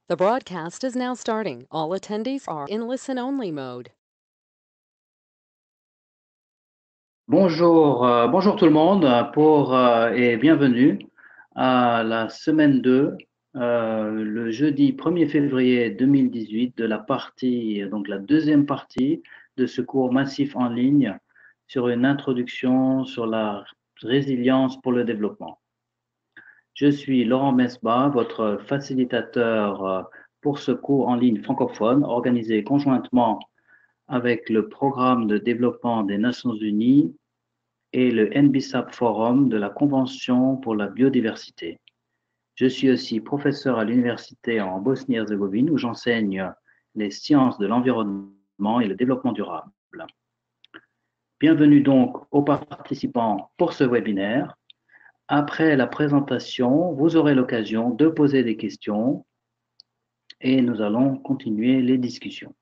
The broadcast is now starting. All attendees are in listen-only mode. Bonjour tout le monde et bienvenue à la semaine 2, le jeudi 1er février 2018 de donc la deuxième partie de ce cours massif en ligne sur une introduction sur la résilience pour le développement. Je suis Laurent Mesbah, votre facilitateur pour ce cours en ligne francophone organisé conjointement avec le Programme de développement des Nations Unies et le NBSAP Forum de la Convention pour la biodiversité. Je suis aussi professeur à l'université en Bosnie-Herzégovine où j'enseigne les sciences de l'environnement et le développement durable. Bienvenue donc aux participants pour ce webinaire. Après la présentation, vous aurez l'occasion de poser des questions et nous allons continuer les discussions.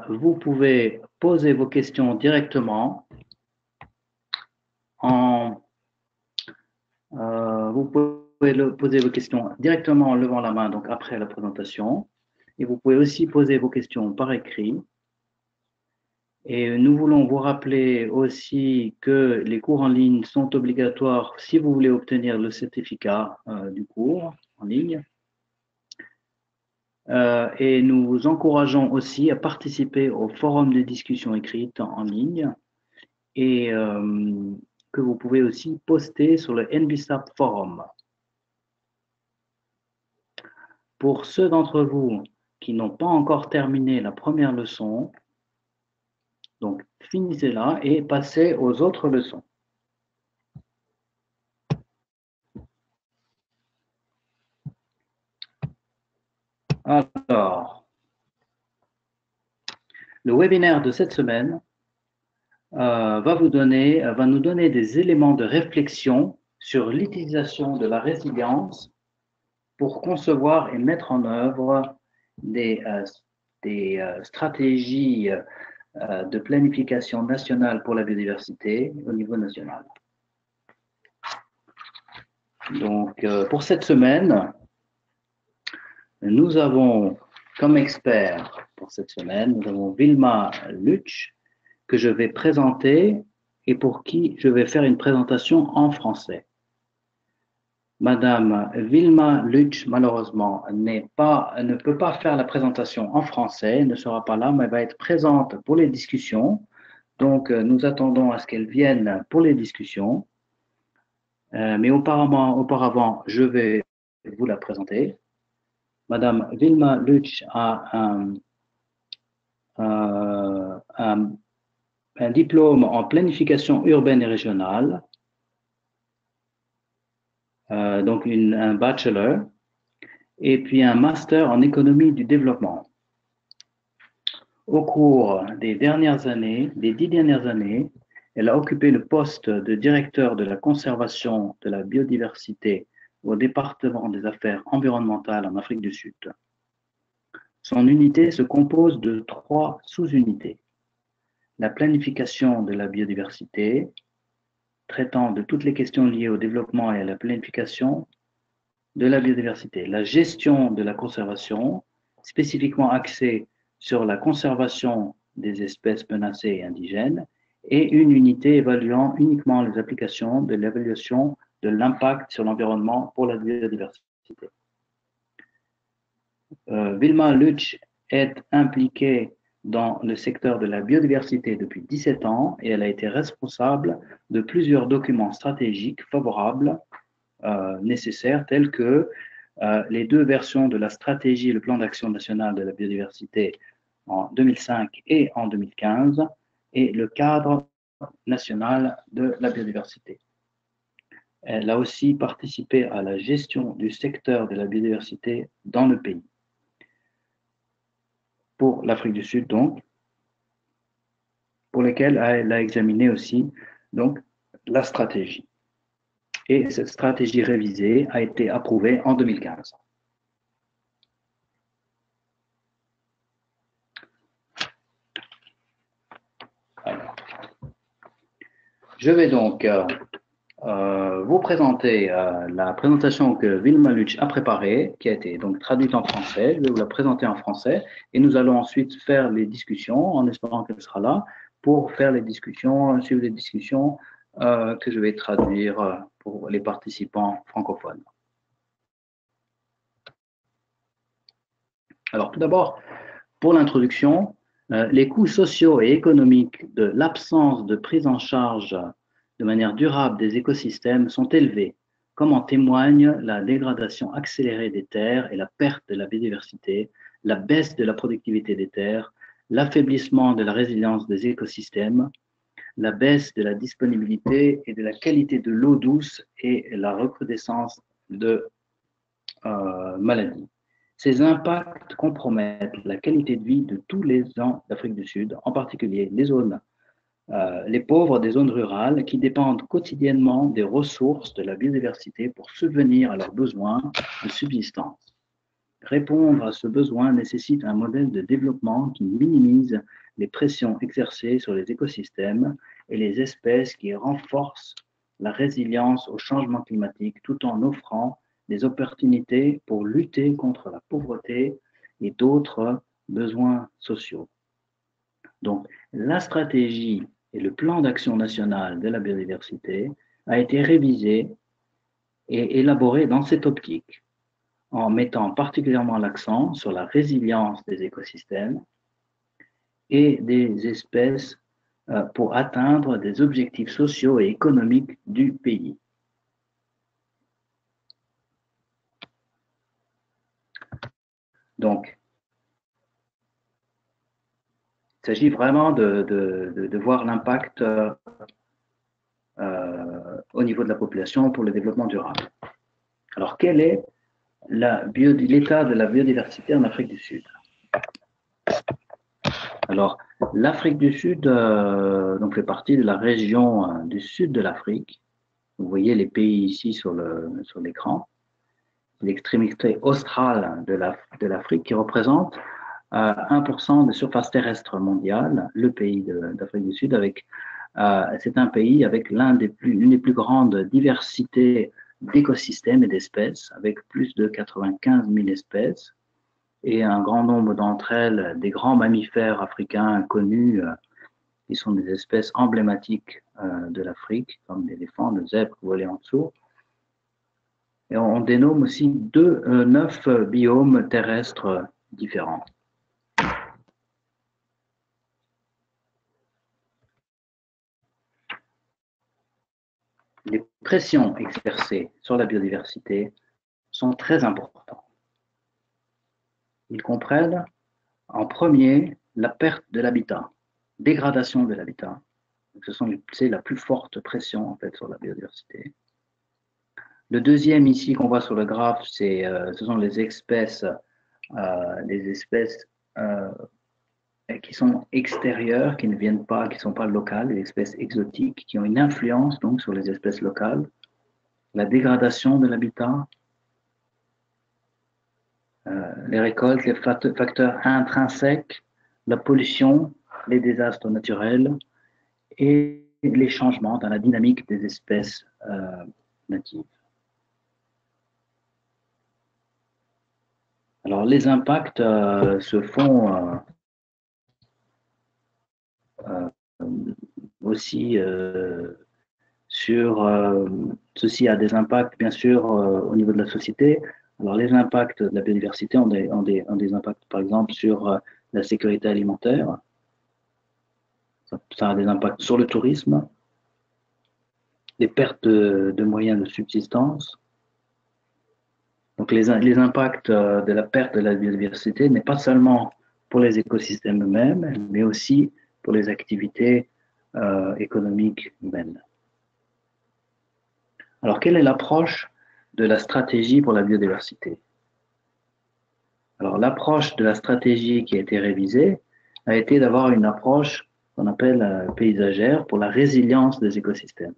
Vous pouvez poser vos questions directement vous pouvez poser vos questions directement en levant la main, donc après la présentation. Et vous pouvez aussi poser vos questions par écrit. Et nous voulons vous rappeler aussi que les cours en ligne sont obligatoires si vous voulez obtenir le certificat du cours en ligne. Et nous vous encourageons aussi à participer au forum de discussion écrite en ligne et que vous pouvez aussi poster sur le NBSAP Forum. Pour ceux d'entre vous qui n'ont pas encore terminé la première leçon, donc finissez-la et passez aux autres leçons. Alors, le webinaire de cette semaine va nous donner des éléments de réflexion sur l'utilisation de la résilience pour concevoir et mettre en œuvre des stratégies de planification nationale pour la biodiversité au niveau national. Donc, pour cette semaine, nous avons comme expert pour cette semaine, nous avons Vilma Lutsch, que je vais présenter et pour qui je vais faire une présentation en français. Madame Vilma Lutsch, malheureusement, ne peut pas faire la présentation en français, ne sera pas là, mais va être présente pour les discussions. Donc, nous attendons à ce qu'elle vienne pour les discussions. Mais auparavant, je vais vous la présenter. Madame Vilma Lutsch a un diplôme en planification urbaine et régionale, donc un bachelor, et puis un master en économie du développement. Au cours des 10 dernières années, elle a occupé le poste de directeur de la conservation de la biodiversité au département des affaires environnementales en Afrique du Sud. Son unité se compose de 3 sous-unités. La planification de la biodiversité, traitant de toutes les questions liées au développement et à la planification de la biodiversité. La gestion de la conservation, spécifiquement axée sur la conservation des espèces menacées et indigènes, et une unité évaluant uniquement les applications de l'évaluation de l'impact sur l'environnement pour la biodiversité. Vilma Lutsch est impliquée dans le secteur de la biodiversité depuis 17 ans et elle a été responsable de plusieurs documents stratégiques favorables nécessaires tels que les 2 versions de la stratégie et le plan d'action national de la biodiversité en 2005 et en 2015 et le cadre national de la biodiversité. Elle a aussi participé à la gestion du secteur de la biodiversité dans le pays. Pour l'Afrique du Sud, donc, pour lesquels elle a examiné aussi donc, la stratégie. Et cette stratégie révisée a été approuvée en 2015. Alors, je vais donc vous présenter la présentation que Vilma Luch a préparée, qui a été donc traduite en français. Je vais vous la présenter en français et nous allons ensuite faire les discussions en espérant qu'elle sera là pour faire les discussions, suivre les discussions que je vais traduire pour les participants francophones. Alors tout d'abord, pour l'introduction, les coûts sociaux et économiques de l'absence de prise en charge de manière durable des écosystèmes sont élevés, comme en témoigne la dégradation accélérée des terres et la perte de la biodiversité, la baisse de la productivité des terres, l'affaiblissement de la résilience des écosystèmes, la baisse de la disponibilité et de la qualité de l'eau douce et la recrudescence de maladies. Ces impacts compromettent la qualité de vie de tous les gens d'Afrique du Sud, en particulier les pauvres des zones rurales qui dépendent quotidiennement des ressources de la biodiversité pour subvenir à leurs besoins de subsistance. Répondre à ce besoin nécessite un modèle de développement qui minimise les pressions exercées sur les écosystèmes et les espèces, qui renforce la résilience au changement climatique tout en offrant des opportunités pour lutter contre la pauvreté et d'autres besoins sociaux. Donc, la stratégie et le plan d'action national de la biodiversité a été révisé et élaboré dans cette optique, en mettant particulièrement l'accent sur la résilience des écosystèmes et des espèces pour atteindre des objectifs sociaux et économiques du pays. Donc, il s'agit vraiment de voir l'impact au niveau de la population pour le développement durable. Alors, quel est l'état de la biodiversité en Afrique du Sud? Alors, l'Afrique du Sud donc fait partie de la région du sud de l'Afrique. Vous voyez les pays ici sur l'écran. L'extrémité australe de l'Afrique qui représente 1% de surface terrestre mondiale, le pays d'Afrique du Sud, c'est un pays avec l'une des plus grandes diversités d'écosystèmes et d'espèces, avec plus de 95 000 espèces, et un grand nombre d'entre elles, des grands mammifères africains connus, qui sont des espèces emblématiques de l'Afrique, comme l'éléphant, le zèbre, vous voyez en dessous. Et on dénomme aussi 9 biomes terrestres différents. Les pressions exercées sur la biodiversité sont très importantes. Ils comprennent en premier la perte de l'habitat, dégradation de l'habitat. C'est la plus forte pression en fait sur la biodiversité. Le deuxième ici qu'on voit sur le graphe, ce sont les espèces qui sont extérieures, qui ne viennent pas, qui ne sont pas locales, les espèces exotiques, qui ont une influence donc sur les espèces locales. La dégradation de l'habitat, les récoltes, les facteurs intrinsèques, la pollution, les désastres naturels et les changements dans la dynamique des espèces natives. Alors, les impacts se font aussi ceci a des impacts, bien sûr, au niveau de la société. Alors, les impacts de la biodiversité ont des impacts, par exemple, sur la sécurité alimentaire. Ça a des impacts sur le tourisme, les pertes de moyens de subsistance. Donc, les impacts de la perte de la biodiversité n'est pas seulement pour les écosystèmes eux-mêmes, mais aussi pour les activités économiques humaines. Alors, quelle est l'approche de la stratégie pour la biodiversité? Alors, l'approche de la stratégie qui a été révisée a été d'avoir une approche qu'on appelle paysagère pour la résilience des écosystèmes.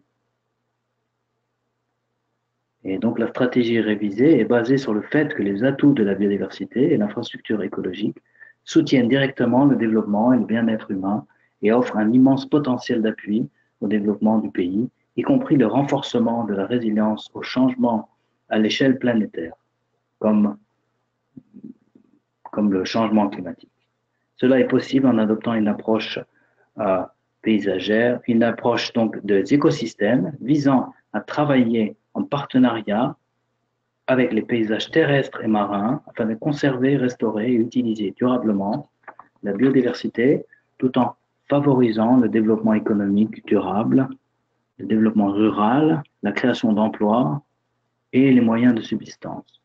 Et donc, la stratégie révisée est basée sur le fait que les atouts de la biodiversité et l'infrastructure écologique soutiennent directement le développement et le bien-être humain et offrent un immense potentiel d'appui au développement du pays y compris le renforcement de la résilience au changement à l'échelle planétaire, comme le changement climatique. Cela est possible en adoptant une approche paysagère, une approche donc des écosystèmes visant à travailler en partenariat avec les paysages terrestres et marins afin de conserver, restaurer et utiliser durablement la biodiversité tout en favorisant le développement économique durable, le développement rural, la création d'emplois et les moyens de subsistance.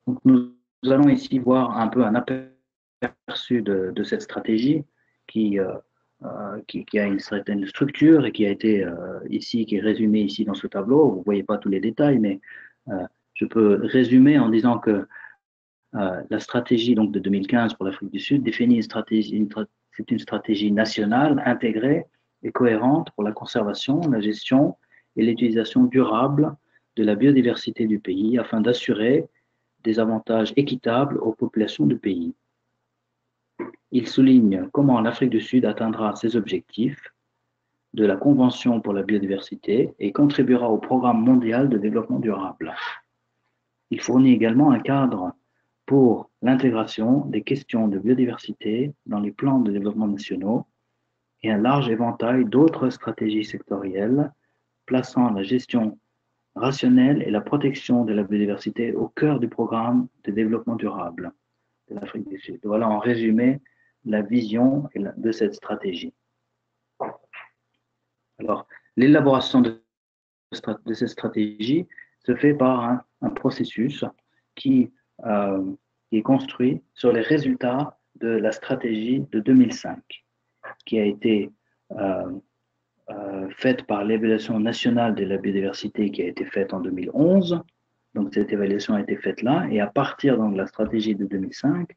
Donc, nous allons ici voir un peu un aperçu de cette stratégie qui a une certaine structure et qui a été ici, qui est résumée ici dans ce tableau. Vous ne voyez pas tous les détails, mais je peux résumer en disant que la stratégie donc, de 2015 pour l'Afrique du Sud définit c'est une stratégie nationale intégrée et cohérente pour la conservation, la gestion et l'utilisation durable de la biodiversité du pays afin d'assurer des avantages équitables aux populations du pays. Il souligne comment l'Afrique du Sud atteindra ses objectifs de la Convention pour la biodiversité et contribuera au Programme mondial de développement durable. Il fournit également un cadre pour l'intégration des questions de biodiversité dans les plans de développement nationaux et un large éventail d'autres stratégies sectorielles plaçant la gestion rationnelle et la protection de la biodiversité au cœur du programme de développement durable de l'Afrique du Sud. Voilà en résumé la vision de cette stratégie. Alors, l'élaboration de cette stratégie se fait par un processus qui est construit sur les résultats de la stratégie de 2005, qui a été faite par l'évaluation nationale de la biodiversité qui a été faite en 2011. Donc, cette évaluation a été faite là, et à partir donc, de la stratégie de 2005,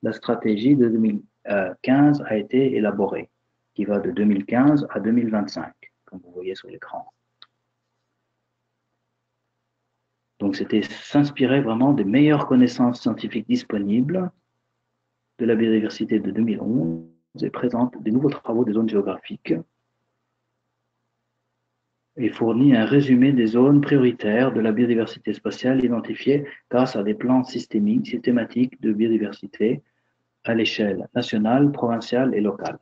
la stratégie de 2015 a été élaborée, qui va de 2015 à 2025, comme vous voyez sur l'écran. Donc, c'était s'inspirer vraiment des meilleures connaissances scientifiques disponibles de la biodiversité de 2011 et présente des nouveaux travaux des zones géographiques et fournit un résumé des zones prioritaires de la biodiversité spatiale identifiées grâce à des plans systématiques de biodiversité à l'échelle nationale, provinciale et locale.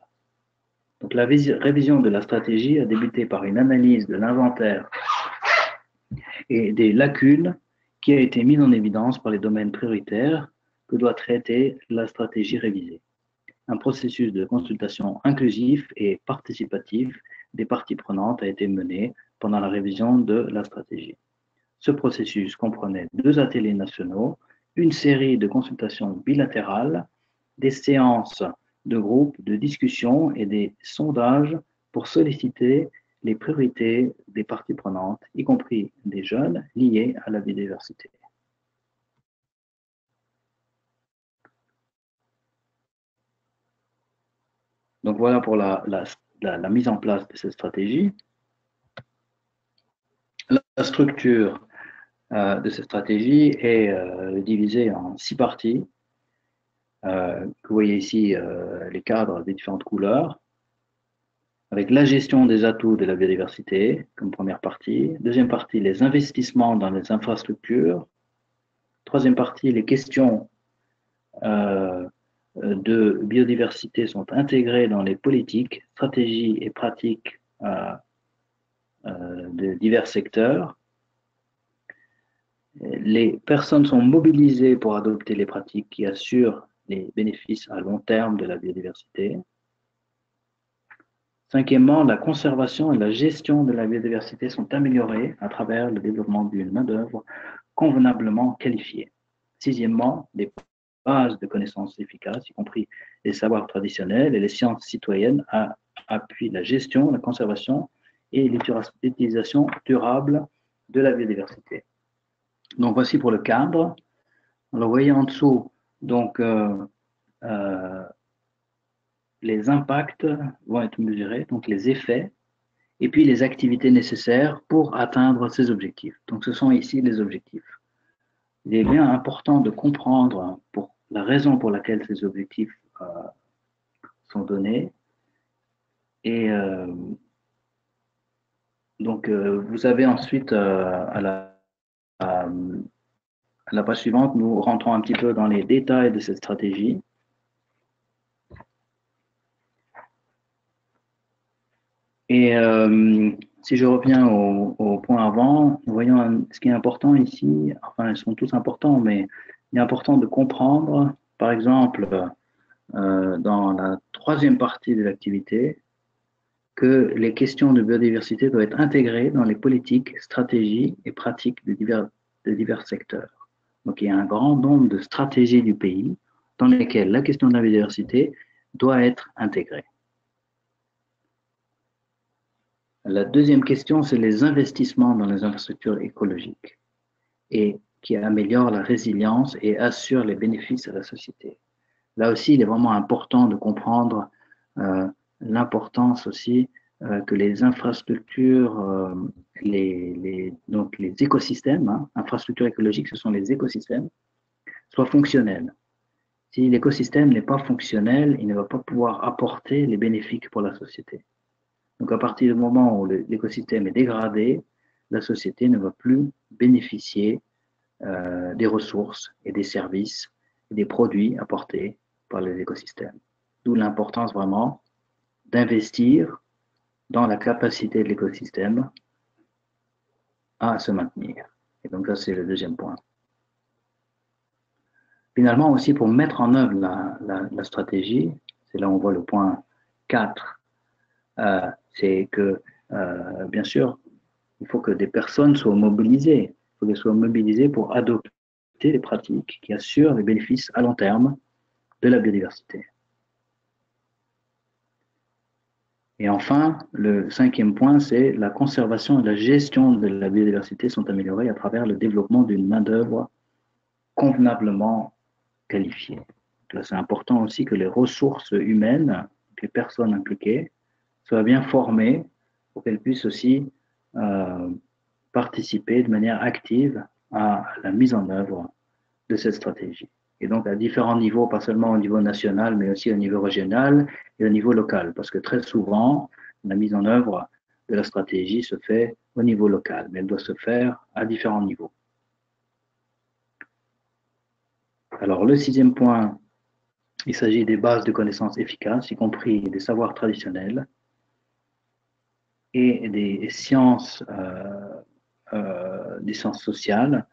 Donc, la révision de la stratégie a débuté par une analyse de l'inventaire et des lacunes qui a été mise en évidence par les domaines prioritaires que doit traiter la stratégie révisée. Un processus de consultation inclusif et participatif des parties prenantes a été mené pendant la révision de la stratégie. Ce processus comprenait 2 ateliers nationaux, une série de consultations bilatérales, des séances de groupe de discussion et des sondages pour solliciter les priorités des parties prenantes, y compris des jeunes liés à la biodiversité. Donc voilà pour la mise en place de cette stratégie. La structure de cette stratégie est divisée en 6 parties. Vous voyez ici les cadres des différentes couleurs, avec la gestion des atouts de la biodiversité comme première partie. Deuxième partie, les investissements dans les infrastructures. Troisième partie, les questions de biodiversité sont intégrées dans les politiques, stratégies et pratiques de divers secteurs. Les personnes sont mobilisées pour adopter les pratiques qui assurent les bénéfices à long terme de la biodiversité. Cinquièmement, la conservation et la gestion de la biodiversité sont améliorées à travers le développement d'une main-d'œuvre convenablement qualifiée. Sixièmement, les bases de connaissances efficaces, y compris les savoirs traditionnels et les sciences citoyennes, appuient la gestion, la conservation et l'utilisation durable de la biodiversité. Donc, voici pour le cadre. Alors, vous voyez en dessous, donc, les impacts vont être mesurés, donc les effets, et puis les activités nécessaires pour atteindre ces objectifs. Donc, ce sont ici les objectifs. Il est bien important de comprendre pour la raison pour laquelle ces objectifs sont donnés et Donc, vous avez ensuite, à la page suivante, nous rentrons un petit peu dans les détails de cette stratégie. Et si je reviens au point avant, nous voyons ce qui est important ici, enfin, ils sont tous importants, mais il est important de comprendre, par exemple, dans la troisième partie de l'activité, que les questions de biodiversité doivent être intégrées dans les politiques, stratégies et pratiques de divers secteurs. Donc, il y a un grand nombre de stratégies du pays dans lesquelles la question de la biodiversité doit être intégrée. La deuxième question, c'est les investissements dans les infrastructures écologiques et qui améliorent la résilience et assurent les bénéfices à la société. Là aussi, il est vraiment important de comprendre l'importance aussi que les infrastructures, donc les écosystèmes, infrastructures écologiques, ce sont les écosystèmes, soient fonctionnels. Si l'écosystème n'est pas fonctionnel, il ne va pas pouvoir apporter les bénéfices pour la société. Donc à partir du moment où l'écosystème est dégradé, la société ne va plus bénéficier des ressources et des services et des produits apportés par les écosystèmes. D'où l'importance vraiment d'investir dans la capacité de l'écosystème à se maintenir. Et donc ça, c'est le deuxième point. Finalement aussi, pour mettre en œuvre la stratégie, c'est là où on voit le point 4, c'est que, bien sûr, il faut que des personnes soient mobilisées. Il faut qu'elles soient mobilisées pour adopter des pratiques qui assurent les bénéfices à long terme de la biodiversité. Et enfin, le cinquième point, c'est la conservation et la gestion de la biodiversité sont améliorées à travers le développement d'une main-d'œuvre convenablement qualifiée. Là, c'est important aussi que les ressources humaines, que les personnes impliquées, soient bien formées pour qu'elles puissent aussi participer de manière active à la mise en œuvre de cette stratégie. Et donc à différents niveaux, pas seulement au niveau national, mais aussi au niveau régional et au niveau local, parce que très souvent, la mise en œuvre de la stratégie se fait au niveau local, mais elle doit se faire à différents niveaux. Alors le sixième point, il s'agit des bases de connaissances efficaces, y compris des savoirs traditionnels et des sciences sociales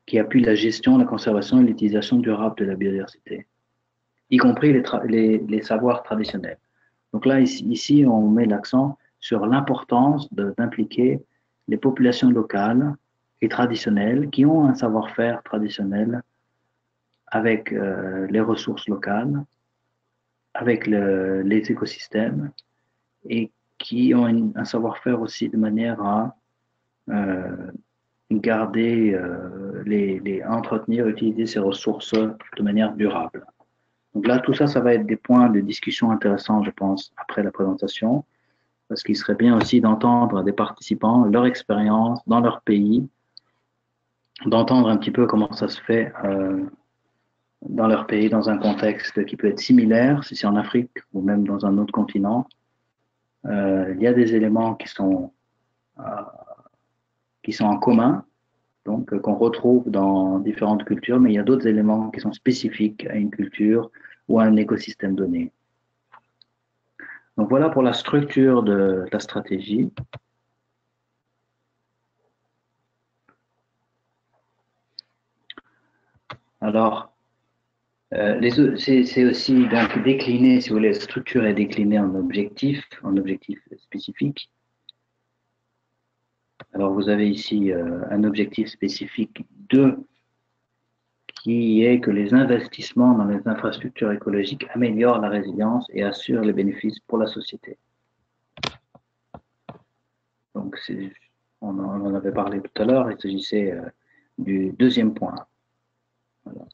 qui appuient la gestion, la conservation et l'utilisation durable de la biodiversité, y compris les savoirs traditionnels. Donc là, ici on met l'accent sur l'importance d'impliquer les populations locales et traditionnelles qui ont un savoir-faire traditionnel avec les ressources locales, avec les écosystèmes et qui ont un savoir-faire aussi de manière à garder, entretenir, utiliser ces ressources de manière durable. Donc là, tout ça, ça va être des points de discussion intéressants, je pense, après la présentation, parce qu'il serait bien aussi d'entendre des participants, leur expérience dans leur pays, d'entendre un petit peu comment ça se fait dans leur pays, dans un contexte qui peut être similaire, si c'est en Afrique ou même dans un autre continent. Il y a des éléments qui sont en commun, donc qu'on retrouve dans différentes cultures, mais il y a d'autres éléments qui sont spécifiques à une culture ou à un écosystème donné. Donc voilà pour la structure de la stratégie. Alors, c'est aussi donc décliné, si vous voulez, la structure est déclinée en objectifs spécifiques. Alors, vous avez ici un objectif spécifique 2 qui est que les investissements dans les infrastructures écologiques améliorent la résilience et assurent les bénéfices pour la société. Donc, on en avait parlé tout à l'heure, il s'agissait du deuxième point. Voilà.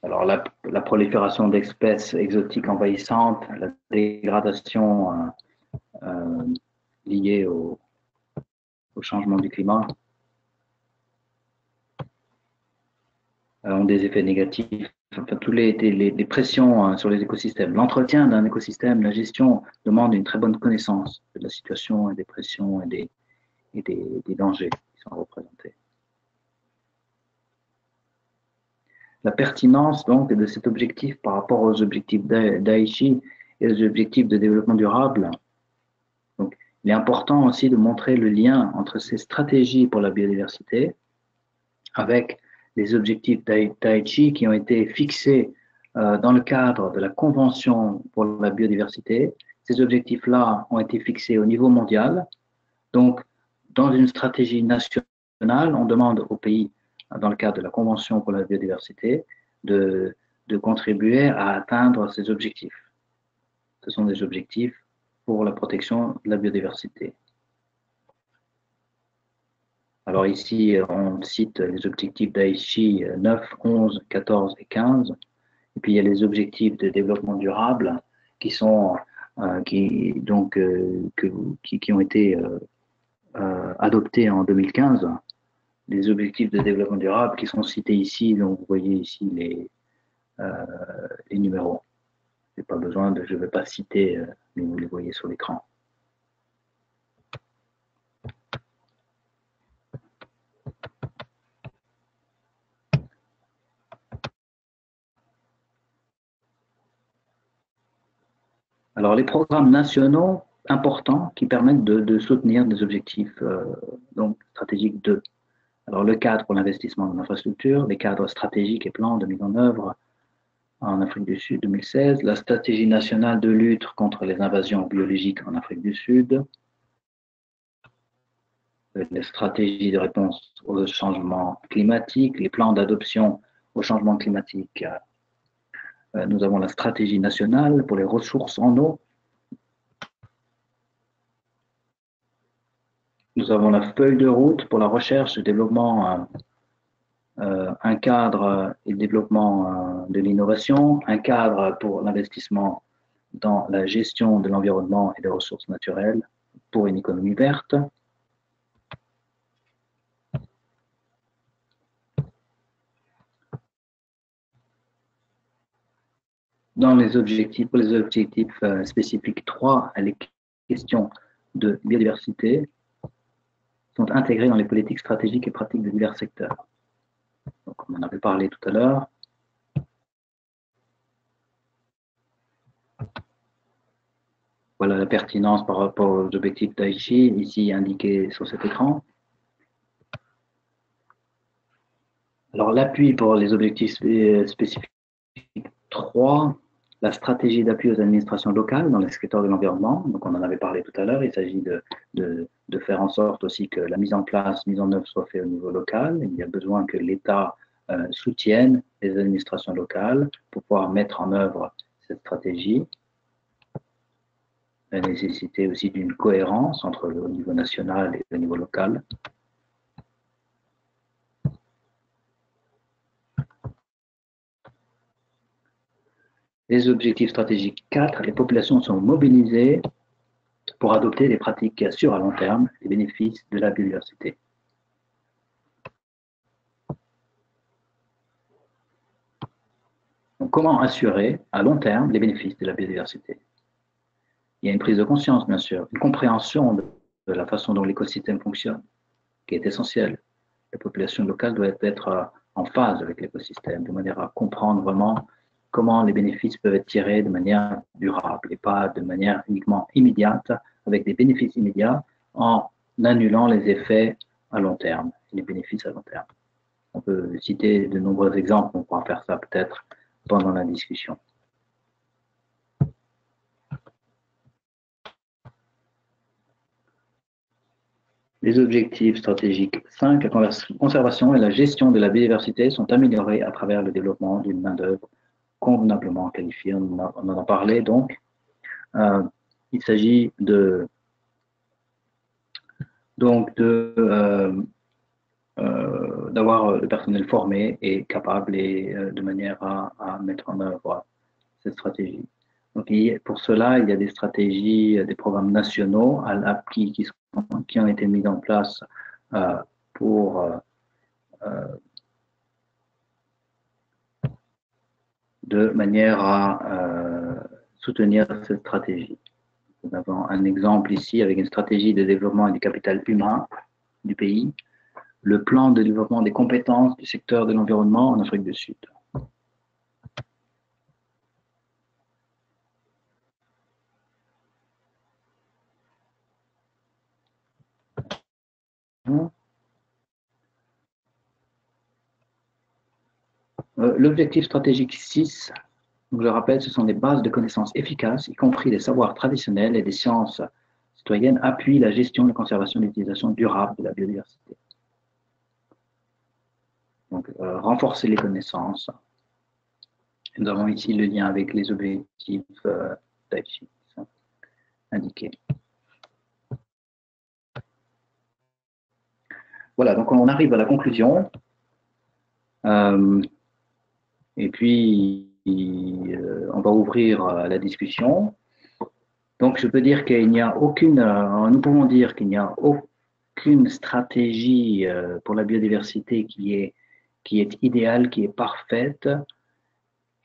Alors, la prolifération d'espèces exotiques envahissantes, la dégradation liée au changement du climat ont des effets négatifs enfin, tous les pressions sur les écosystèmes. L'entretien d'un écosystème, la gestion demande une très bonne connaissance de la situation et des pressions et des dangers qui sont représentés. La pertinence donc de cet objectif par rapport aux objectifs d'Aichi et aux objectifs de développement durable. Donc, il est important aussi de montrer le lien entre ces stratégies pour la biodiversité avec les objectifs d'Aichi qui ont été fixés dans le cadre de la Convention pour la biodiversité. Ces objectifs-là ont été fixés au niveau mondial. Donc, dans une stratégie nationale, on demande aux pays, dans le cadre de la Convention pour la biodiversité, de contribuer à atteindre ces objectifs. Ce sont des objectifs pour la protection de la biodiversité. Alors ici, on cite les objectifs d'Aichi 9, 11, 14 et 15. Et puis il y a les objectifs de développement durable qui sont qui ont été adoptés en 2015. Les objectifs de développement durable qui sont cités ici, donc vous voyez ici les numéros. Je ne vais pas citer, mais vous les voyez sur l'écran. Alors, les programmes nationaux importants qui permettent de soutenir des objectifs donc stratégiques 2. Alors, le cadre pour l'investissement en infrastructure, les cadres stratégiques et plans de mise en œuvre en Afrique du Sud 2016, la stratégie nationale de lutte contre les invasions biologiques en Afrique du Sud, les stratégies de réponse au changement climatique, les plans d'adoption au changement climatique. Nous avons la stratégie nationale pour les ressources en eau. Nous avons la feuille de route pour la recherche et le développement, un cadre et le développement de l'innovation, un cadre pour l'investissement dans la gestion de l'environnement et des ressources naturelles pour une économie verte. Dans les objectifs, pour les objectifs spécifiques 3, les questions de biodiversité sont intégrées dans les politiques stratégiques et pratiques de divers secteurs. Donc, on en avait parlé tout à l'heure. Voilà la pertinence par rapport aux objectifs d'Aichi, ici indiqués sur cet écran. Alors, l'appui pour les objectifs spécifiques 3, la stratégie d'appui aux administrations locales dans le secteur de l'environnement. Donc, on en avait parlé tout à l'heure. Il s'agit de faire en sorte aussi que la mise en œuvre soit faite au niveau local. Il y a besoin que l'État soutienne les administrations locales pour pouvoir mettre en œuvre cette stratégie. La nécessité aussi d'une cohérence entre le niveau national et le niveau local. Les objectifs stratégiques 4, les populations sont mobilisées pour adopter des pratiques qui assurent à long terme les bénéfices de la biodiversité. Donc, comment assurer à long terme les bénéfices de la biodiversité? Il y a une prise de conscience, bien sûr, une compréhension de la façon dont l'écosystème fonctionne, qui est essentielle. La population locale doit être en phase avec l'écosystème, de manière à comprendre vraiment comment les bénéfices peuvent être tirés de manière durable et pas de manière uniquement immédiate, avec des bénéfices immédiats, en annulant les effets à long terme, les bénéfices à long terme. On peut citer de nombreux exemples, on pourra faire ça peut-être pendant la discussion. Les objectifs stratégiques 5, la conservation et la gestion de la biodiversité sont améliorés à travers le développement d'une main-d'œuvre convenablement qualifiée. On en a parlé donc. Il s'agit d'avoir le personnel formé et capable et de manière à mettre en œuvre cette stratégie. Donc, pour cela, il y a des stratégies, des programmes nationaux qui ont été mis en place pour de manière à soutenir cette stratégie. Nous avons un exemple ici avec une stratégie de développement du capital humain du pays, le plan de développement des compétences du secteur de l'environnement en Afrique du Sud. L'objectif stratégique 6, donc je rappelle, ce sont des bases de connaissances efficaces, y compris les savoirs traditionnels et des sciences citoyennes, appuient la gestion, la conservation et l'utilisation durable de la biodiversité. Donc, renforcer les connaissances. Nous avons ici le lien avec les objectifs d'Aichi indiqués. Voilà, donc on arrive à la conclusion. Et puis, on va ouvrir la discussion. Donc, je peux dire qu'il n'y a aucune, nous pouvons dire qu'il n'y a aucune stratégie pour la biodiversité qui est idéale, qui est parfaite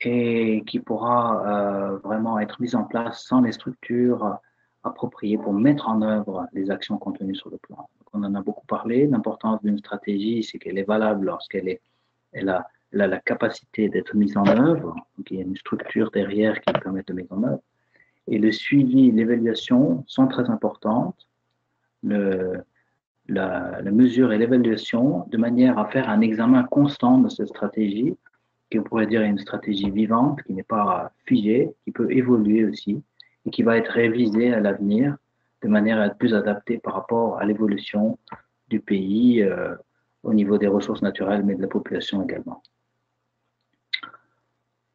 et qui pourra vraiment être mise en place sans les structures appropriées pour mettre en œuvre les actions contenues sur le plan. Donc, on en a beaucoup parlé. L'importance d'une stratégie, c'est qu'elle est valable lorsqu'elle a la capacité d'être mise en œuvre. Donc, il y a une structure derrière qui permet de mettre en œuvre. Et le suivi, l'évaluation sont très importantes. La mesure et l'évaluation de manière à faire un examen constant de cette stratégie, qui on pourrait dire une stratégie vivante, qui n'est pas figée, qui peut évoluer aussi et qui va être révisée à l'avenir de manière à être plus adaptée par rapport à l'évolution du pays au niveau des ressources naturelles, mais de la population également.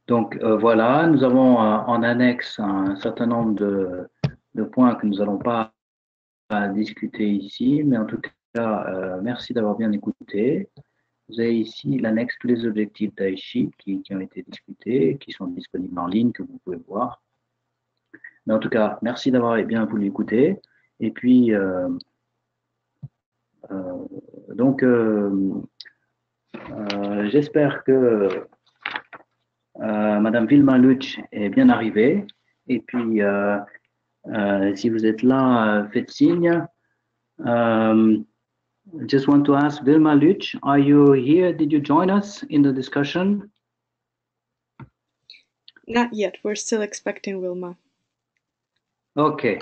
Donc voilà, nous avons en annexe un certain nombre de points que nous n'allons pas discuter ici, mais en tout cas, merci d'avoir bien écouté. Vous avez ici l'annexe, tous les objectifs d'Aichi qui ont été discutés, qui sont disponibles en ligne, que vous pouvez voir. Mais en tout cas, merci d'avoir bien voulu écouter. Et puis, donc, j'espère que Madame Vilma Luch est bien arrivée. Et puis, si vous êtes là, faites signe. Just want to ask Vilma Luch, are you here? Did you join us in the discussion? Not yet. We're still expecting Wilma. OK.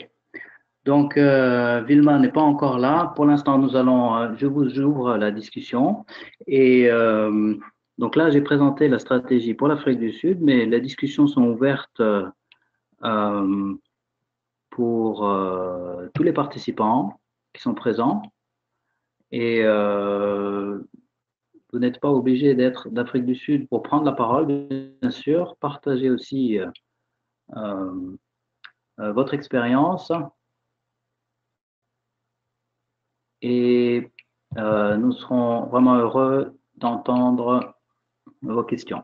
Donc, Vilma n'est pas encore là. Pour l'instant, nous allons, je vous ouvre la discussion. Et donc là, j'ai présenté la stratégie pour l'Afrique du Sud, mais les discussions sont ouvertes pour tous les participants qui sont présents. Et vous n'êtes pas obligé d'être d'Afrique du Sud pour prendre la parole, bien sûr. Partagez aussi votre expérience. Et nous serons vraiment heureux d'entendre vos questions.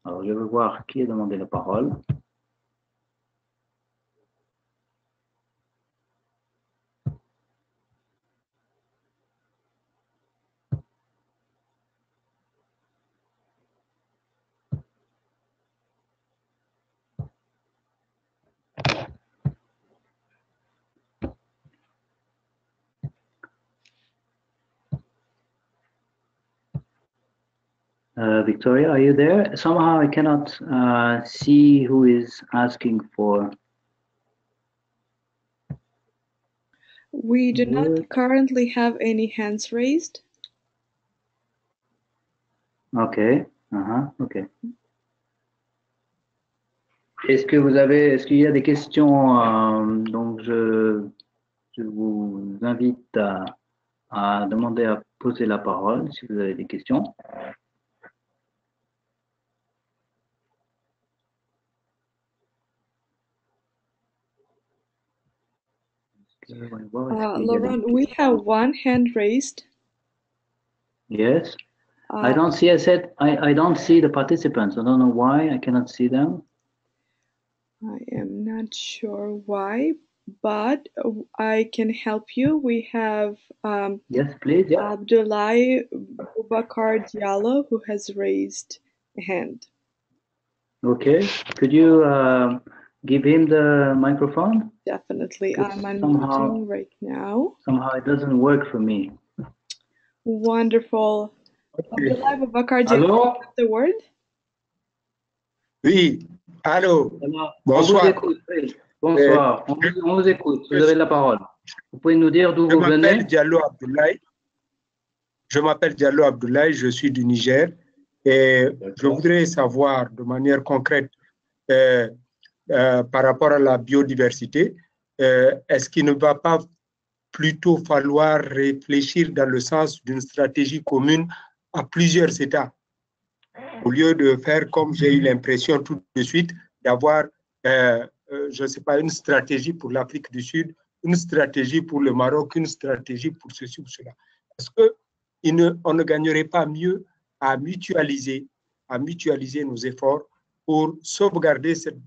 Alors, je vais voir qui a demandé la parole. Victoria, are you there? Somehow I cannot see who is asking for. We do not currently have any hands raised. OK. OK. Est-ce qu'il y a des questions? Donc, je vous invite à demander à poser la parole si vous avez des questions. Laurent, we have one hand raised. Yes. I don't see. I don't see the participants. I don't know why I cannot see them. I am not sure why, but I can help you. We have yes, please. Yeah. Abdoulaye Boubacar Diallo who has raised a hand. Okay. Could you give him the microphone? Definitely. I'm Somehow- unmuting right now. Somehow it doesn't work for me. Wonderful. Okay. Abdullah Babakar, do you Allô? have the word? Oui, allô, Alors, bonsoir. On vous écoute. Oui. Bonsoir. On vous écoute. Vous avez la parole. Vous pouvez nous dire d'où Je vous venez? m'appelle Diallo Abdoulaye. Je m'appelle Diallo Abdoulaye, je suis du Niger et je voudrais savoir de manière concrète par rapport à la biodiversité, est-ce qu'il ne va pas plutôt falloir réfléchir dans le sens d'une stratégie commune à plusieurs États, au lieu de faire comme j'ai eu l'impression tout de suite d'avoir, je ne sais pas, une stratégie pour l'Afrique du Sud, une stratégie pour le Maroc, une stratégie pour ceci ou cela. Est-ce qu'on ne gagnerait pas mieux à mutualiser nos efforts pour sauvegarder cette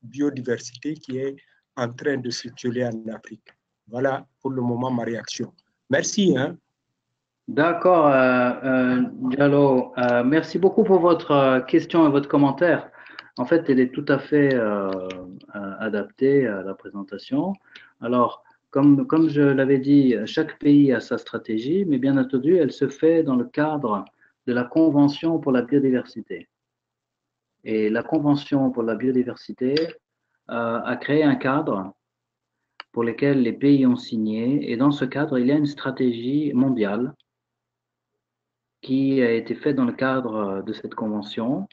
biodiversité qui est en train de circuler en Afrique? Voilà pour le moment ma réaction. Merci. Hein. D'accord, Diallo. Merci beaucoup pour votre question et votre commentaire. En fait, elle est tout à fait adaptée à la présentation. Alors, comme je l'avais dit, chaque pays a sa stratégie, mais bien entendu, elle se fait dans le cadre de la Convention pour la biodiversité. Et la Convention pour la biodiversité a créé un cadre pour lequel les pays ont signé. Et dans ce cadre, il y a une stratégie mondiale qui a été faite dans le cadre de cette convention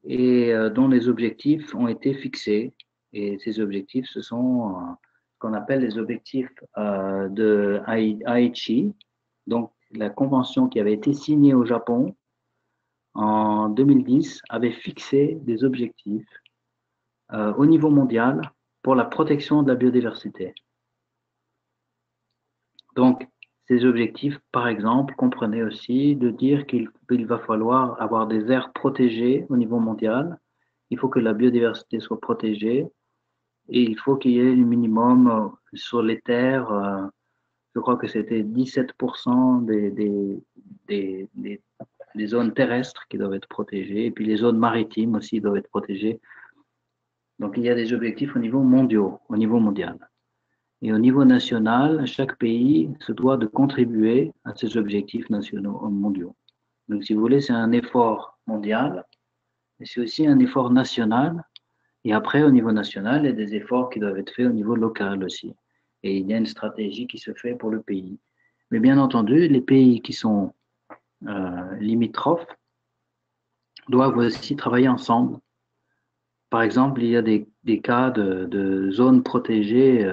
et dont les objectifs ont été fixés. Et ces objectifs, ce sont ce qu'on appelle les objectifs de Aichi. Donc, la convention qui avait été signée au Japon en 2010 avait fixé des objectifs au niveau mondial pour la protection de la biodiversité. Donc, ces objectifs, par exemple, comprenaient aussi de dire qu'il va falloir avoir des aires protégées au niveau mondial. Il faut que la biodiversité soit protégée et il faut qu'il y ait un minimum sur les terres. Je crois que c'était 17% des zones terrestres qui doivent être protégées et puis les zones maritimes aussi doivent être protégées. Donc, il y a des objectifs au niveau mondial. Et au niveau national, chaque pays se doit de contribuer à ces objectifs nationaux mondiaux. Donc, si vous voulez, c'est un effort mondial, mais c'est aussi un effort national. Et après, au niveau national, il y a des efforts qui doivent être faits au niveau local aussi. Et il y a une stratégie qui se fait pour le pays. Mais bien entendu, les pays qui sont limitrophes doivent aussi travailler ensemble. Par exemple, il y a des cas de zones protégées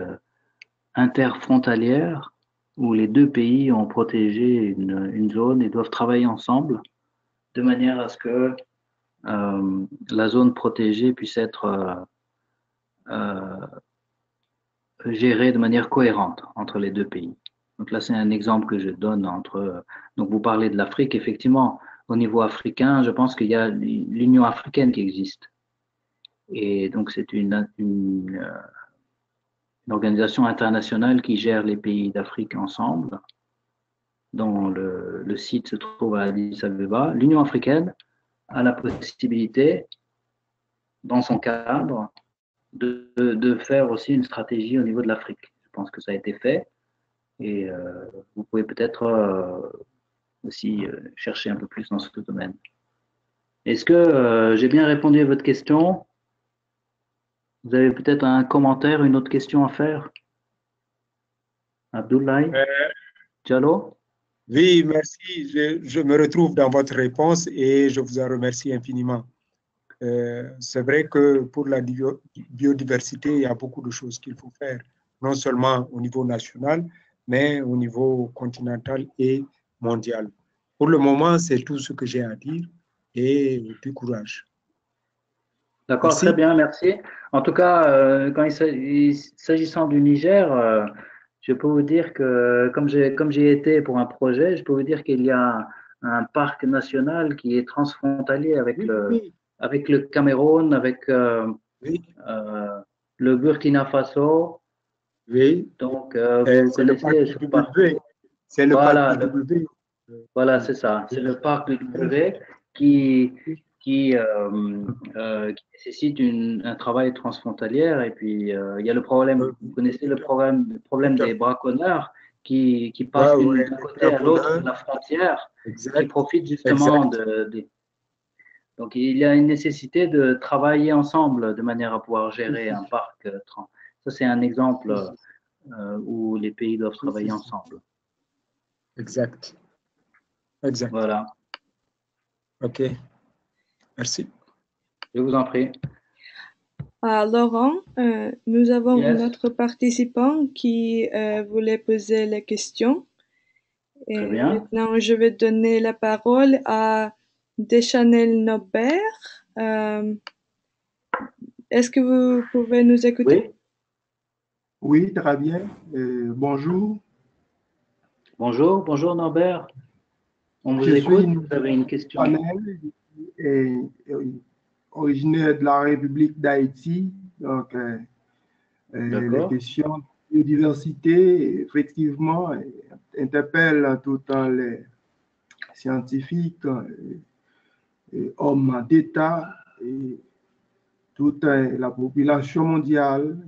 interfrontalières où les deux pays ont protégé une zone et doivent travailler ensemble de manière à ce que la zone protégée puisse être gérée de manière cohérente entre les deux pays. Donc là, c'est un exemple que je donne donc vous parlez de l'Afrique, effectivement, au niveau africain, je pense qu'il y a l'Union africaine qui existe. Et donc, c'est une organisation internationale qui gère les pays d'Afrique ensemble, dont le site se trouve à Addis Abeba. L'Union africaine a la possibilité, dans son cadre, de faire aussi une stratégie au niveau de l'Afrique. Je pense que ça a été fait et vous pouvez peut-être aussi chercher un peu plus dans ce domaine. Est-ce que j'ai bien répondu à votre question? Vous avez peut-être un commentaire, une autre question à faire? Abdoulaye Diallo? Oui, merci. Je me retrouve dans votre réponse et je vous en remercie infiniment. C'est vrai que pour la biodiversité, il y a beaucoup de choses qu'il faut faire, non seulement au niveau national, mais au niveau continental et mondial. Pour le moment, c'est tout ce que j'ai à dire et du courage. D'accord, Merci. très bien, merci. En tout cas, s'agissant du Niger, je peux vous dire que comme j'ai été pour un projet, je peux vous dire qu'il y a un parc national qui est transfrontalier avec avec le Cameroun, avec le Burkina Faso. Oui. Donc, vous connaissez ce parc. C'est le parc du W. Voilà, c'est ça. C'est le parc du W qui qui nécessite un travail transfrontalier. Et puis, il y a le problème, vous connaissez le problème des braconneurs qui passent Ouais, d'un côté à l'autre de la frontière, qui exact, profitent justement exact. Donc, il y a une nécessité de travailler ensemble de manière à pouvoir gérer un parc. Ça, c'est un exemple où les pays doivent travailler ensemble. Exact. Exact. Voilà. OK. Merci. Je vous en prie. Laurent, nous avons Yes. un autre participant qui voulait poser la question. Et Très bien. maintenant, je vais donner la parole à Deschanel Nobert. Est-ce que vous pouvez nous écouter? Oui. Oui, très bien. Bonjour. Bonjour, bonjour Norbert. On vous Je écoute, suis vous avez une question. Panel, originaire de la République d'Haïti. Donc, les D'accord. questions de biodiversité, effectivement, interpellent tout le temps les scientifiques, hommes d'État et toute la population mondiale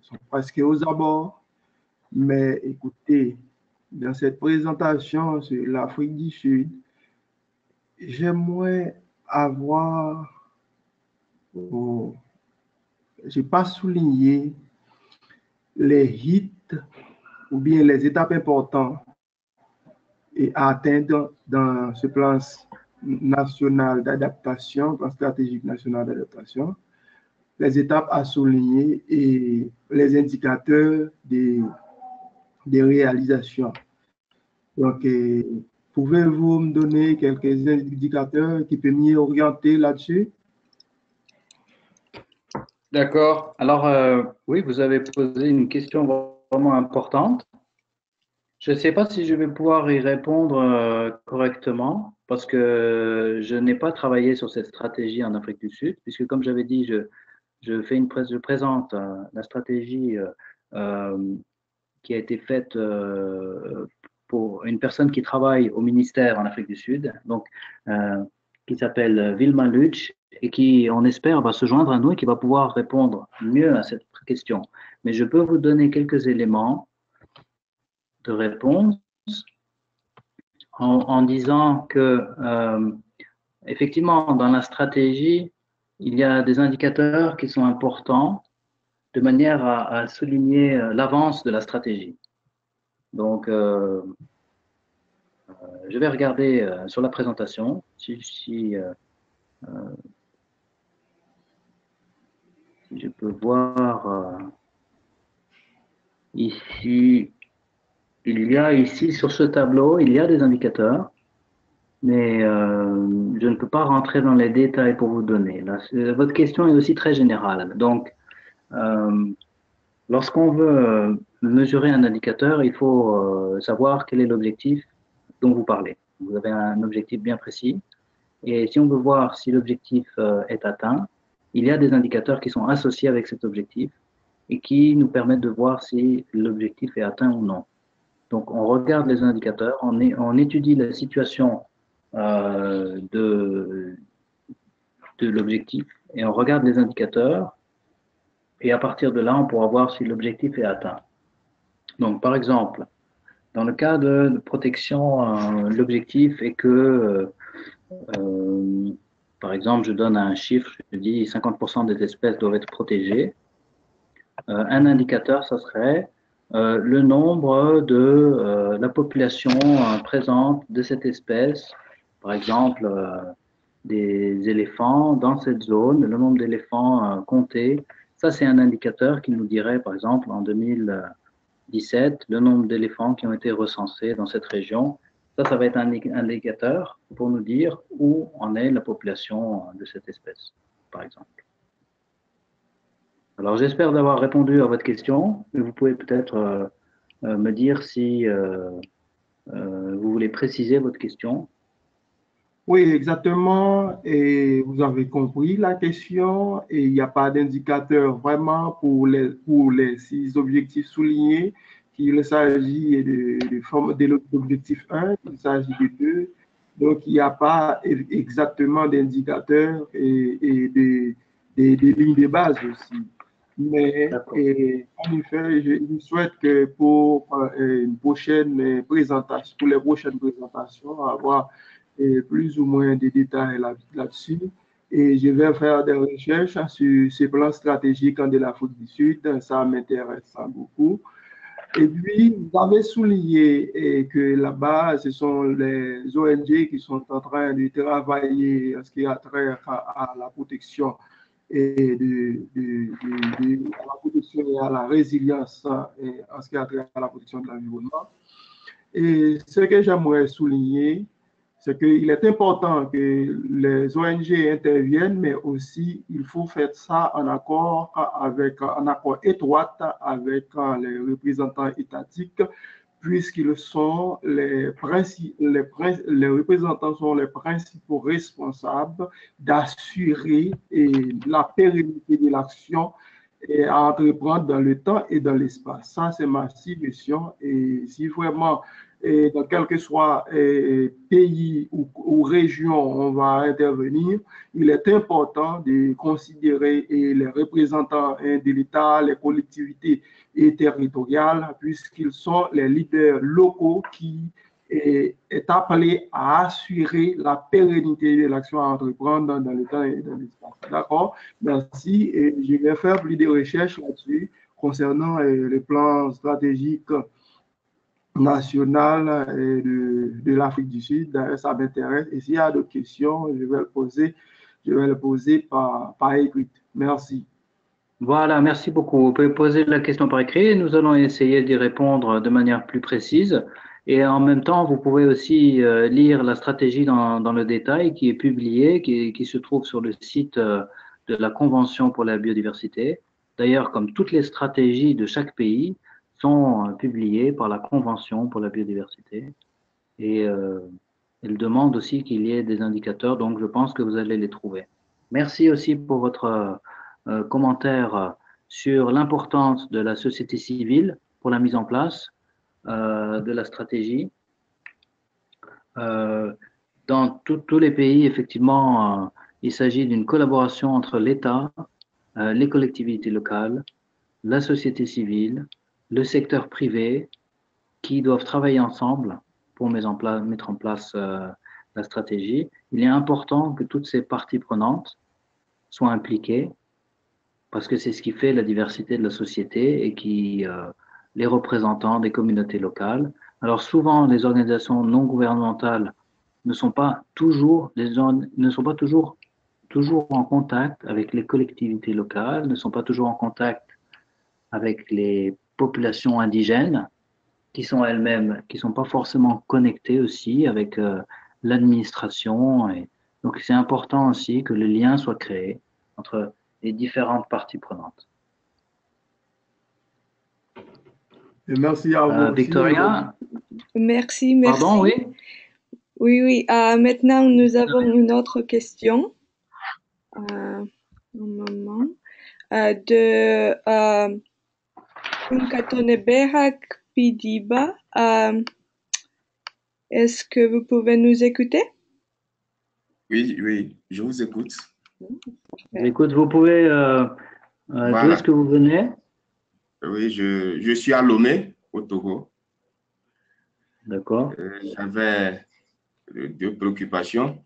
sont presque aux abords. Mais écoutez, dans cette présentation sur l'Afrique du Sud, j'aimerais avoir, je n'ai pas souligné les hits ou bien les étapes importantes à atteindre dans ce plan national d'adaptation, plan stratégique national d'adaptation, les étapes à souligner et les indicateurs des réalisations. Donc, pouvez-vous me donner quelques indicateurs qui peuvent m'y orienter là-dessus? D'accord. Alors, oui, vous avez posé une question vraiment importante. Je ne sais pas si je vais pouvoir y répondre correctement parce que je n'ai pas travaillé sur cette stratégie en Afrique du Sud, puisque comme j'avais dit, je présente la stratégie qui a été faite pour une personne qui travaille au ministère en Afrique du Sud, donc qui s'appelle Vilma Luch et qui, on espère, va se joindre à nous et qui va pouvoir répondre mieux à cette question. Mais je peux vous donner quelques éléments de réponse en disant que effectivement, dans la stratégie, il y a des indicateurs qui sont importants de manière à souligner l'avance de la stratégie. Donc, je vais regarder sur la présentation si je peux voir ici. Il y a ici sur ce tableau, il y a des indicateurs, mais je ne peux pas rentrer dans les détails pour vous donner. Là, votre question est aussi très générale. Donc, lorsqu'on veut mesurer un indicateur, il faut savoir quel est l'objectif dont vous parlez. Vous avez un objectif bien précis. Et si on veut voir si l'objectif est atteint, il y a des indicateurs qui sont associés avec cet objectif et qui nous permettent de voir si l'objectif est atteint ou non. Donc, on regarde les indicateurs, on étudie la situation de l'objectif et on regarde les indicateurs et à partir de là, on pourra voir si l'objectif est atteint. Donc, par exemple, dans le cas de protection, l'objectif est que, par exemple, je donne un chiffre, je dis 50% des espèces doivent être protégées. Un indicateur, ça serait le nombre de la population présente de cette espèce, par exemple des éléphants dans cette zone, le nombre d'éléphants comptés. Ça, c'est un indicateur qui nous dirait, par exemple, en 2017, le nombre d'éléphants qui ont été recensés dans cette région. Ça va être un indicateur pour nous dire où en est la population de cette espèce, par exemple. Alors, j'espère d'avoir répondu à votre question, mais vous pouvez peut-être me dire si vous voulez préciser votre question. Oui, exactement. Et vous avez compris la question. Et il n'y a pas d'indicateur vraiment pour les 6 objectifs soulignés. Il s'agit de l'objectif 1, il s'agit de 2, Donc, il n'y a pas exactement d'indicateurs et des lignes de base aussi. Mais en effet, je souhaite que pour une prochaine présentation, pour les prochaines présentations, avoir plus ou moins de détails là-dessus. Et je vais faire des recherches sur ce plan stratégique de l'Afrique du Sud. Ça m'intéresse beaucoup. Et puis, vous avez souligné que là-bas, ce sont les ONG qui sont en train de travailler à ce qui a trait à la protection et à la protection et à la résilience et en ce qui a trait à la protection de l'environnement. Et ce que j'aimerais souligner, c'est qu'il est important que les ONG interviennent, mais aussi il faut faire ça en accord étroit avec les représentants étatiques, puisqu'ils sont les représentants sont les principaux responsables d'assurer la pérennité de l'action et à entreprendre dans le temps et dans l'espace. Ça, c'est ma suggestion. Et si vraiment, dans quel que soit pays ou région on va intervenir, il est important de considérer les représentants de l'État, les collectivités et territoriales, puisqu'ils sont les leaders locaux qui est appelé à assurer la pérennité de l'action à entreprendre dans le temps et dans l'espace. D'accord? Merci. Et je vais faire plus de recherches là-dessus concernant le plan stratégique national de l'Afrique du Sud. Ça m'intéresse. Et s'il y a d'autres questions, je vais le poser par écrit. Merci. Voilà, merci beaucoup. Vous pouvez poser la question par écrit et nous allons essayer d'y répondre de manière plus précise. Et en même temps, vous pouvez aussi lire la stratégie dans le détail qui est publiée, qui se trouve sur le site de la Convention pour la biodiversité. D'ailleurs, comme toutes les stratégies de chaque pays sont publiées par la Convention pour la biodiversité. Et elle demande aussi qu'il y ait des indicateurs, donc je pense que vous allez les trouver. Merci aussi pour votre commentaire sur l'importance de la société civile pour la mise en place de la stratégie. Dans tous les pays, effectivement, il s'agit d'une collaboration entre l'État, les collectivités locales, la société civile, le secteur privé, qui doivent travailler ensemble pour mettre en place la stratégie. Il est important que toutes ces parties prenantes soient impliquées parce que c'est ce qui fait la diversité de la société et qui les représentants des communautés locales. Alors souvent, les organisations non gouvernementales ne sont pas toujours en contact avec les collectivités locales, ne sont pas toujours en contact avec les populations indigènes qui sont elles-mêmes, qui sont pas forcément connectées aussi avec l'administration. Et donc c'est important aussi que le lien soit créé entre les différentes parties prenantes. Et merci à vous. Victoria. Merci, merci. Pardon, oui. Oui. Maintenant, nous avons une autre question. Un moment. De Unkatoneberak Pidiba. Est-ce que vous pouvez nous écouter? Oui, je vous écoute. Écoute, vous pouvez Voilà. d'où est-ce que vous venez? Oui, je suis à Lomé, au Togo. D'accord. J'avais deux préoccupations.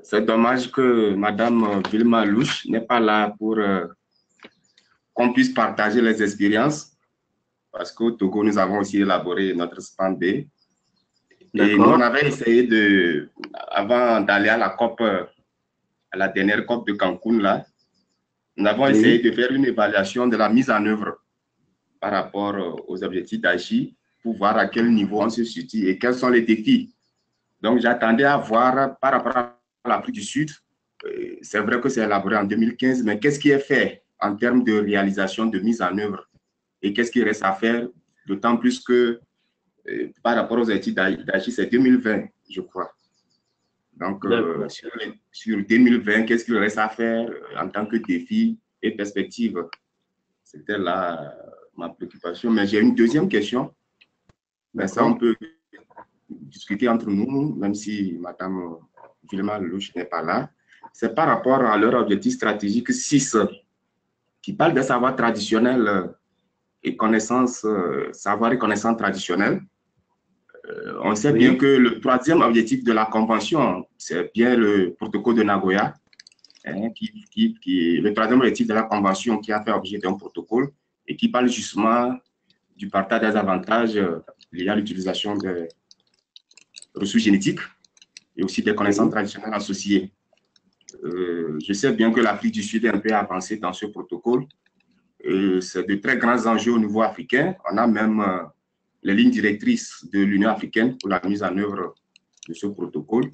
C'est dommage que Madame Vilma Louche n'est pas là pour qu'on puisse partager les expériences, parce qu'au Togo, nous avons aussi élaboré notre SPAN B. Et nous, on avait essayé avant d'aller à la COP, à la dernière COP de Cancun, là, nous avons essayé de faire une évaluation de la mise en œuvre par rapport aux objectifs d'Aichi pour voir à quel niveau on se situe et quels sont les défis. Donc, j'attendais à voir par rapport à l'Afrique du Sud. C'est vrai que c'est élaboré en 2015, mais qu'est-ce qui est fait en termes de réalisation, de mise en œuvre et qu'est-ce qui reste à faire, d'autant plus que par rapport aux études d'Aichi, c'est 2020, je crois. Donc, sur 2020, qu'est-ce qu'il reste à faire en tant que défi et perspective? C'était là ma préoccupation. Mais j'ai une deuxième question. Mais ça, on peut discuter entre nous, même si Mme Vilma Lelouch n'est pas là, c'est par rapport à leur objectif stratégique 6, qui parle des savoirs traditionnels et connaissances, savoir et connaissances traditionnelles. On sait bien que le 3e objectif de la Convention, c'est bien le protocole de Nagoya, hein, le 3e objectif de la Convention qui a fait objet d'un protocole et qui parle justement du partage des avantages liés à l'utilisation des ressources génétiques et aussi des connaissances traditionnelles associées. Je sais bien que l'Afrique du Sud est un peu avancée dans ce protocole. C'est de très grands enjeux au niveau africain. On a même les lignes directrices de l'Union africaine pour la mise en œuvre de ce protocole.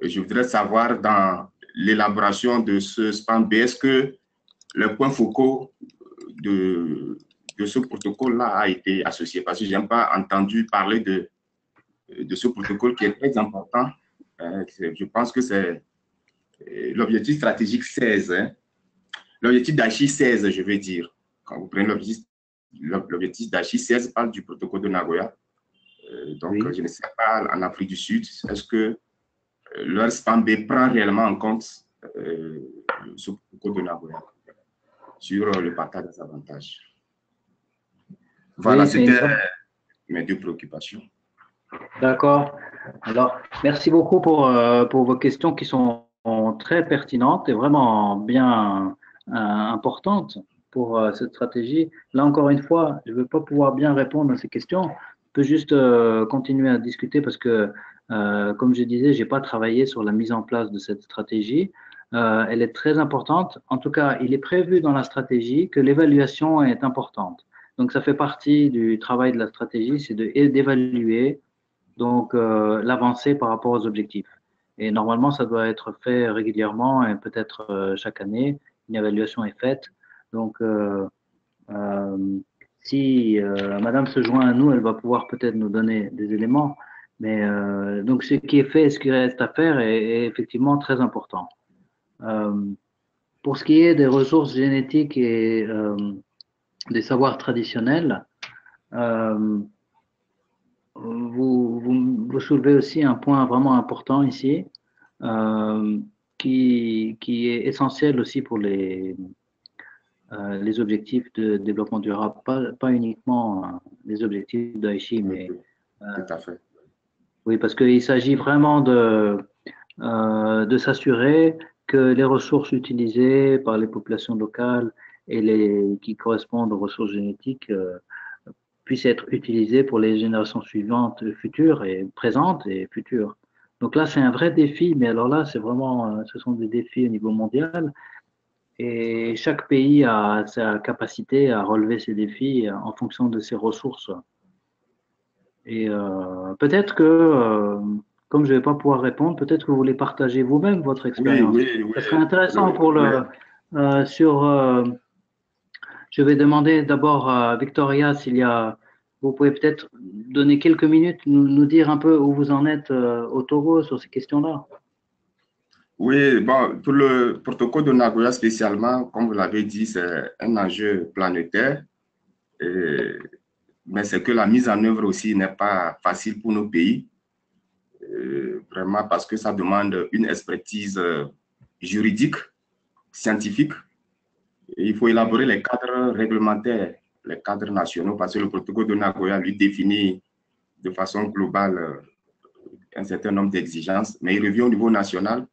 Et je voudrais savoir, dans l'élaboration de ce SPAN-B, est-ce que le point focaux de ce protocole-là a été associé? Parce que je n'ai pas entendu parler de ce protocole qui est très important. Je pense que c'est l'objectif stratégique 16, hein. L'objectif d'Aichi 16, je veux dire. Quand vous prenez l'objectif d'Aichi 16, parle du protocole de Nagoya. Donc, je ne sais pas, en Afrique du Sud, est-ce que leur SPAN-B prend réellement en compte ce protocole de Nagoya sur le partage des avantages? Voilà, c'était mes 2 préoccupations. D'accord. Alors, merci beaucoup pour vos questions qui sont très pertinentes et vraiment bien importantes pour cette stratégie. Là, encore une fois, je ne vais pas pouvoir bien répondre à ces questions. Je peux juste continuer à discuter parce que, comme je disais, je n'ai pas travaillé sur la mise en place de cette stratégie. Elle est très importante. En tout cas, il est prévu dans la stratégie que l'évaluation est importante. Donc, ça fait partie du travail de la stratégie, c'est d'évaluer donc l'avancée par rapport aux objectifs. Et normalement, ça doit être fait régulièrement et peut-être chaque année, une évaluation est faite. Donc, si Madame se joint à nous, elle va pouvoir peut-être nous donner des éléments. Mais donc, ce qui est fait et ce qui reste à faire est effectivement très important. Pour ce qui est des ressources génétiques et des savoirs traditionnels, vous soulevez aussi un point vraiment important ici, qui est essentiel aussi pour les objectifs de développement durable, pas uniquement les objectifs d'Aichi, mais tout à fait. Oui, parce qu'il s'agit vraiment de s'assurer que les ressources utilisées par les populations locales et qui correspondent aux ressources génétiques puissent être utilisées pour les générations suivantes, futures et présentes et futures. Donc là, c'est un vrai défi, mais alors là, c'est vraiment, ce sont des défis au niveau mondial. Et chaque pays a sa capacité à relever ces défis en fonction de ses ressources. Et peut-être que, comme je ne vais pas pouvoir répondre, peut-être que vous voulez partager vous-même votre expérience. Oui. Ça serait intéressant pour je vais demander d'abord à Victoria vous pouvez peut-être donner quelques minutes, nous dire un peu où vous en êtes au Togo sur ces questions-là. Oui, bon, pour le protocole de Nagoya spécialement, comme vous l'avez dit, c'est un enjeu planétaire. Mais c'est que la mise en œuvre aussi n'est pas facile pour nos pays, vraiment parce que ça demande une expertise juridique, scientifique. Et il faut élaborer les cadres réglementaires, les cadres nationaux, parce que le protocole de Nagoya lui définit de façon globale un certain nombre d'exigences, mais il revient au niveau national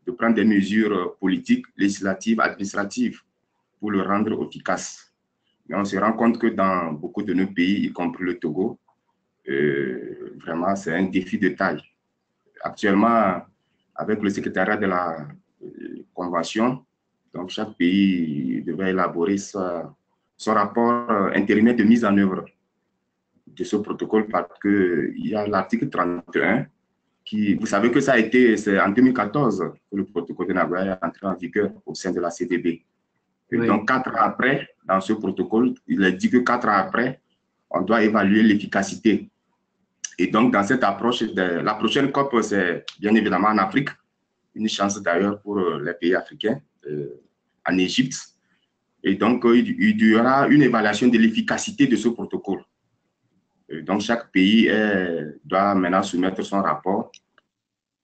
de prendre des mesures politiques, législatives, administratives pour le rendre efficace. Mais on se rend compte que dans beaucoup de nos pays, y compris le Togo, vraiment, c'est un défi de taille. Actuellement, avec le secrétariat de la Convention, donc chaque pays devrait élaborer son rapport intérimaire de mise en œuvre de ce protocole parce qu'il y a l'article 31 qui, vous savez que ça a été, c'est en 2014 que le protocole de Nagoya est entré en vigueur au sein de la CDB. Et oui. Donc, 4 ans après, dans ce protocole, il est dit que 4 ans après, on doit évaluer l'efficacité. Et donc, dans cette approche, la prochaine COP, c'est bien évidemment en Afrique, une chance d'ailleurs pour les pays africains, en Égypte. Et donc, il y aura une évaluation de l'efficacité de ce protocole. Donc, chaque pays doit maintenant soumettre son rapport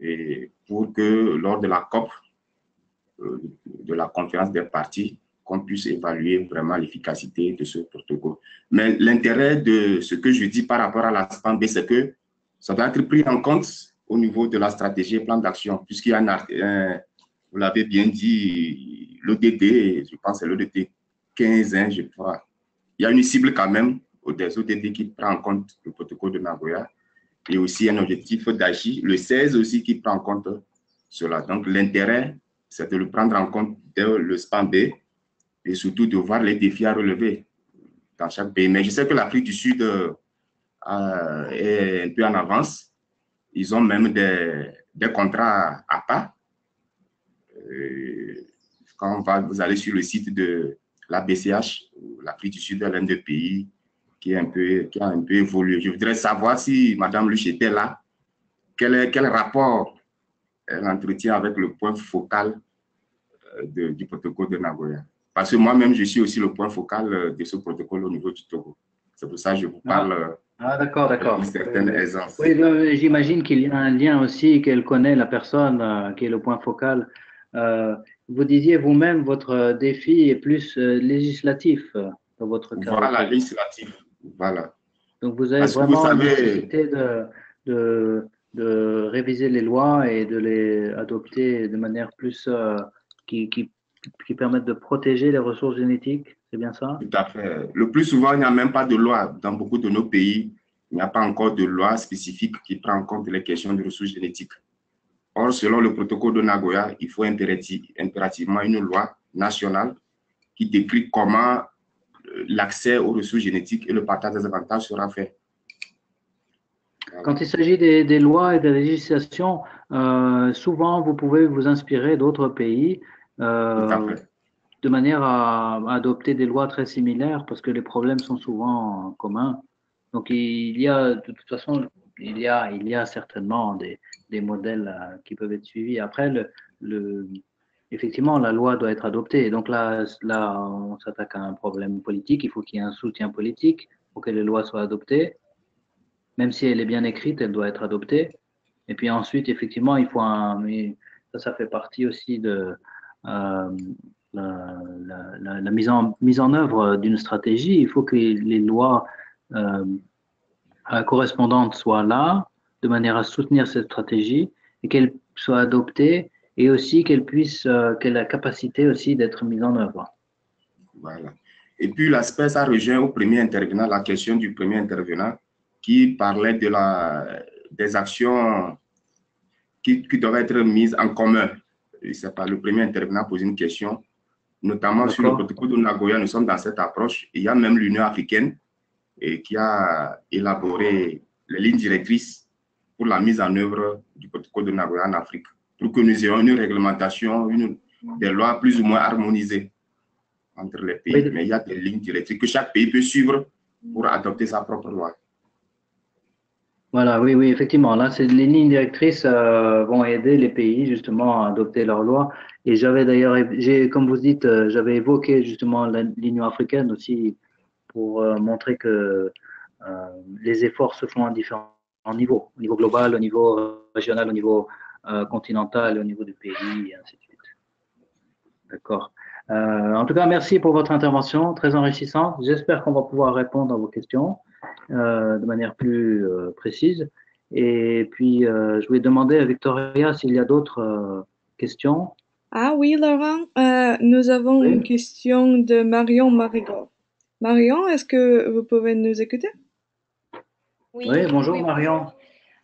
et pour que lors de la COP, de la conférence des parties, qu'on puisse évaluer vraiment l'efficacité de ce protocole. Mais l'intérêt de ce que je dis par rapport à la SPAN-B, c'est que ça doit être pris en compte au niveau de la stratégie et plan d'action, puisqu'il y a vous l'avez bien dit, l'ODD, je pense que c'est l'ODD 15, hein, je crois. Il y a une cible quand même des ODD qui prend en compte le protocole de Nagoya et aussi un objectif d'agir, le 16 aussi qui prend en compte cela. Donc l'intérêt, c'est de le prendre en compte dès le SPAN-B et surtout de voir les défis à relever dans chaque pays. Mais je sais que l'Afrique du Sud est un peu en avance. Ils ont même des contrats à part. Quand vous allez sur le site de la BCH, l'Afrique du Sud est l'un des pays qui a un peu évolué. Je voudrais savoir si Mme Luche était là, quel rapport elle entretient avec le point focal du protocole de Nagoya. Parce que moi-même, je suis aussi le point focal de ce protocole au niveau du Togo. C'est pour ça que je vous parle d'accord. avec une certaine aisance. Oui, j'imagine qu'il y a un lien aussi, qu'elle connaît la personne qui est le point focal. Vous disiez vous-même, votre défi est plus législatif dans votre cas. Voilà, législatif. Voilà. Donc, vous avez vraiment la nécessité de réviser les lois et de les adopter de manière plus qui permettent de protéger les ressources génétiques, c'est bien ça? Tout à fait. Le plus souvent, il n'y a même pas de loi. Dans beaucoup de nos pays, il n'y a pas encore de loi spécifique qui prend en compte les questions de ressources génétiques. Or, selon le protocole de Nagoya, il faut impérativement une loi nationale qui décrit comment l'accès aux ressources génétiques et le partage des avantages sera fait. Voilà. Quand il s'agit des lois et des législations, souvent vous pouvez vous inspirer d'autres pays de manière à adopter des lois très similaires parce que les problèmes sont souvent communs. Donc il y a de toute façon il y a certainement des modèles qui peuvent être suivis. Après effectivement, la loi doit être adoptée. Donc là, on s'attaque à un problème politique. Il faut qu'il y ait un soutien politique pour que les lois soient adoptées. Même si elle est bien écrite, elle doit être adoptée. Et puis ensuite, effectivement, il faut ça fait partie aussi de la mise en œuvre d'une stratégie. Il faut que les lois correspondantes soient là, de manière à soutenir cette stratégie et qu'elles soient adoptées et aussi qu'elle ait la capacité aussi d'être mise en œuvre. Voilà. Et puis l'aspect, ça rejoint au premier intervenant, la question du premier intervenant qui parlait des actions qui doivent être mises en commun. C'est pas le premier intervenant posé une question, notamment sur le protocole de Nagoya. Nous sommes dans cette approche. Il y a même l'Union africaine qui a élaboré les lignes directrices pour la mise en œuvre du protocole de Nagoya en Afrique, pour que nous ayons une réglementation, des lois plus ou moins harmonisées entre les pays. Oui. Mais il y a des lignes directrices que chaque pays peut suivre pour adopter sa propre loi. Voilà, oui, effectivement. Là, les lignes directrices vont aider les pays justement à adopter leurs lois. Et j'avais d'ailleurs, comme vous dites, j'avais évoqué justement l'Union africaine aussi pour montrer que les efforts se font à différents niveaux, au niveau global, au niveau régional, au niveau continental, au niveau du pays, et ainsi de suite. D'accord. En tout cas, merci pour votre intervention, très enrichissante. J'espère qu'on va pouvoir répondre à vos questions de manière plus précise. Et puis, je vais demander à Victoria s'il y a d'autres questions. Ah oui, Laurent, nous avons une question de Marion Marigot. Marion, est-ce que vous pouvez nous écouter? Oui, bonjour Marion.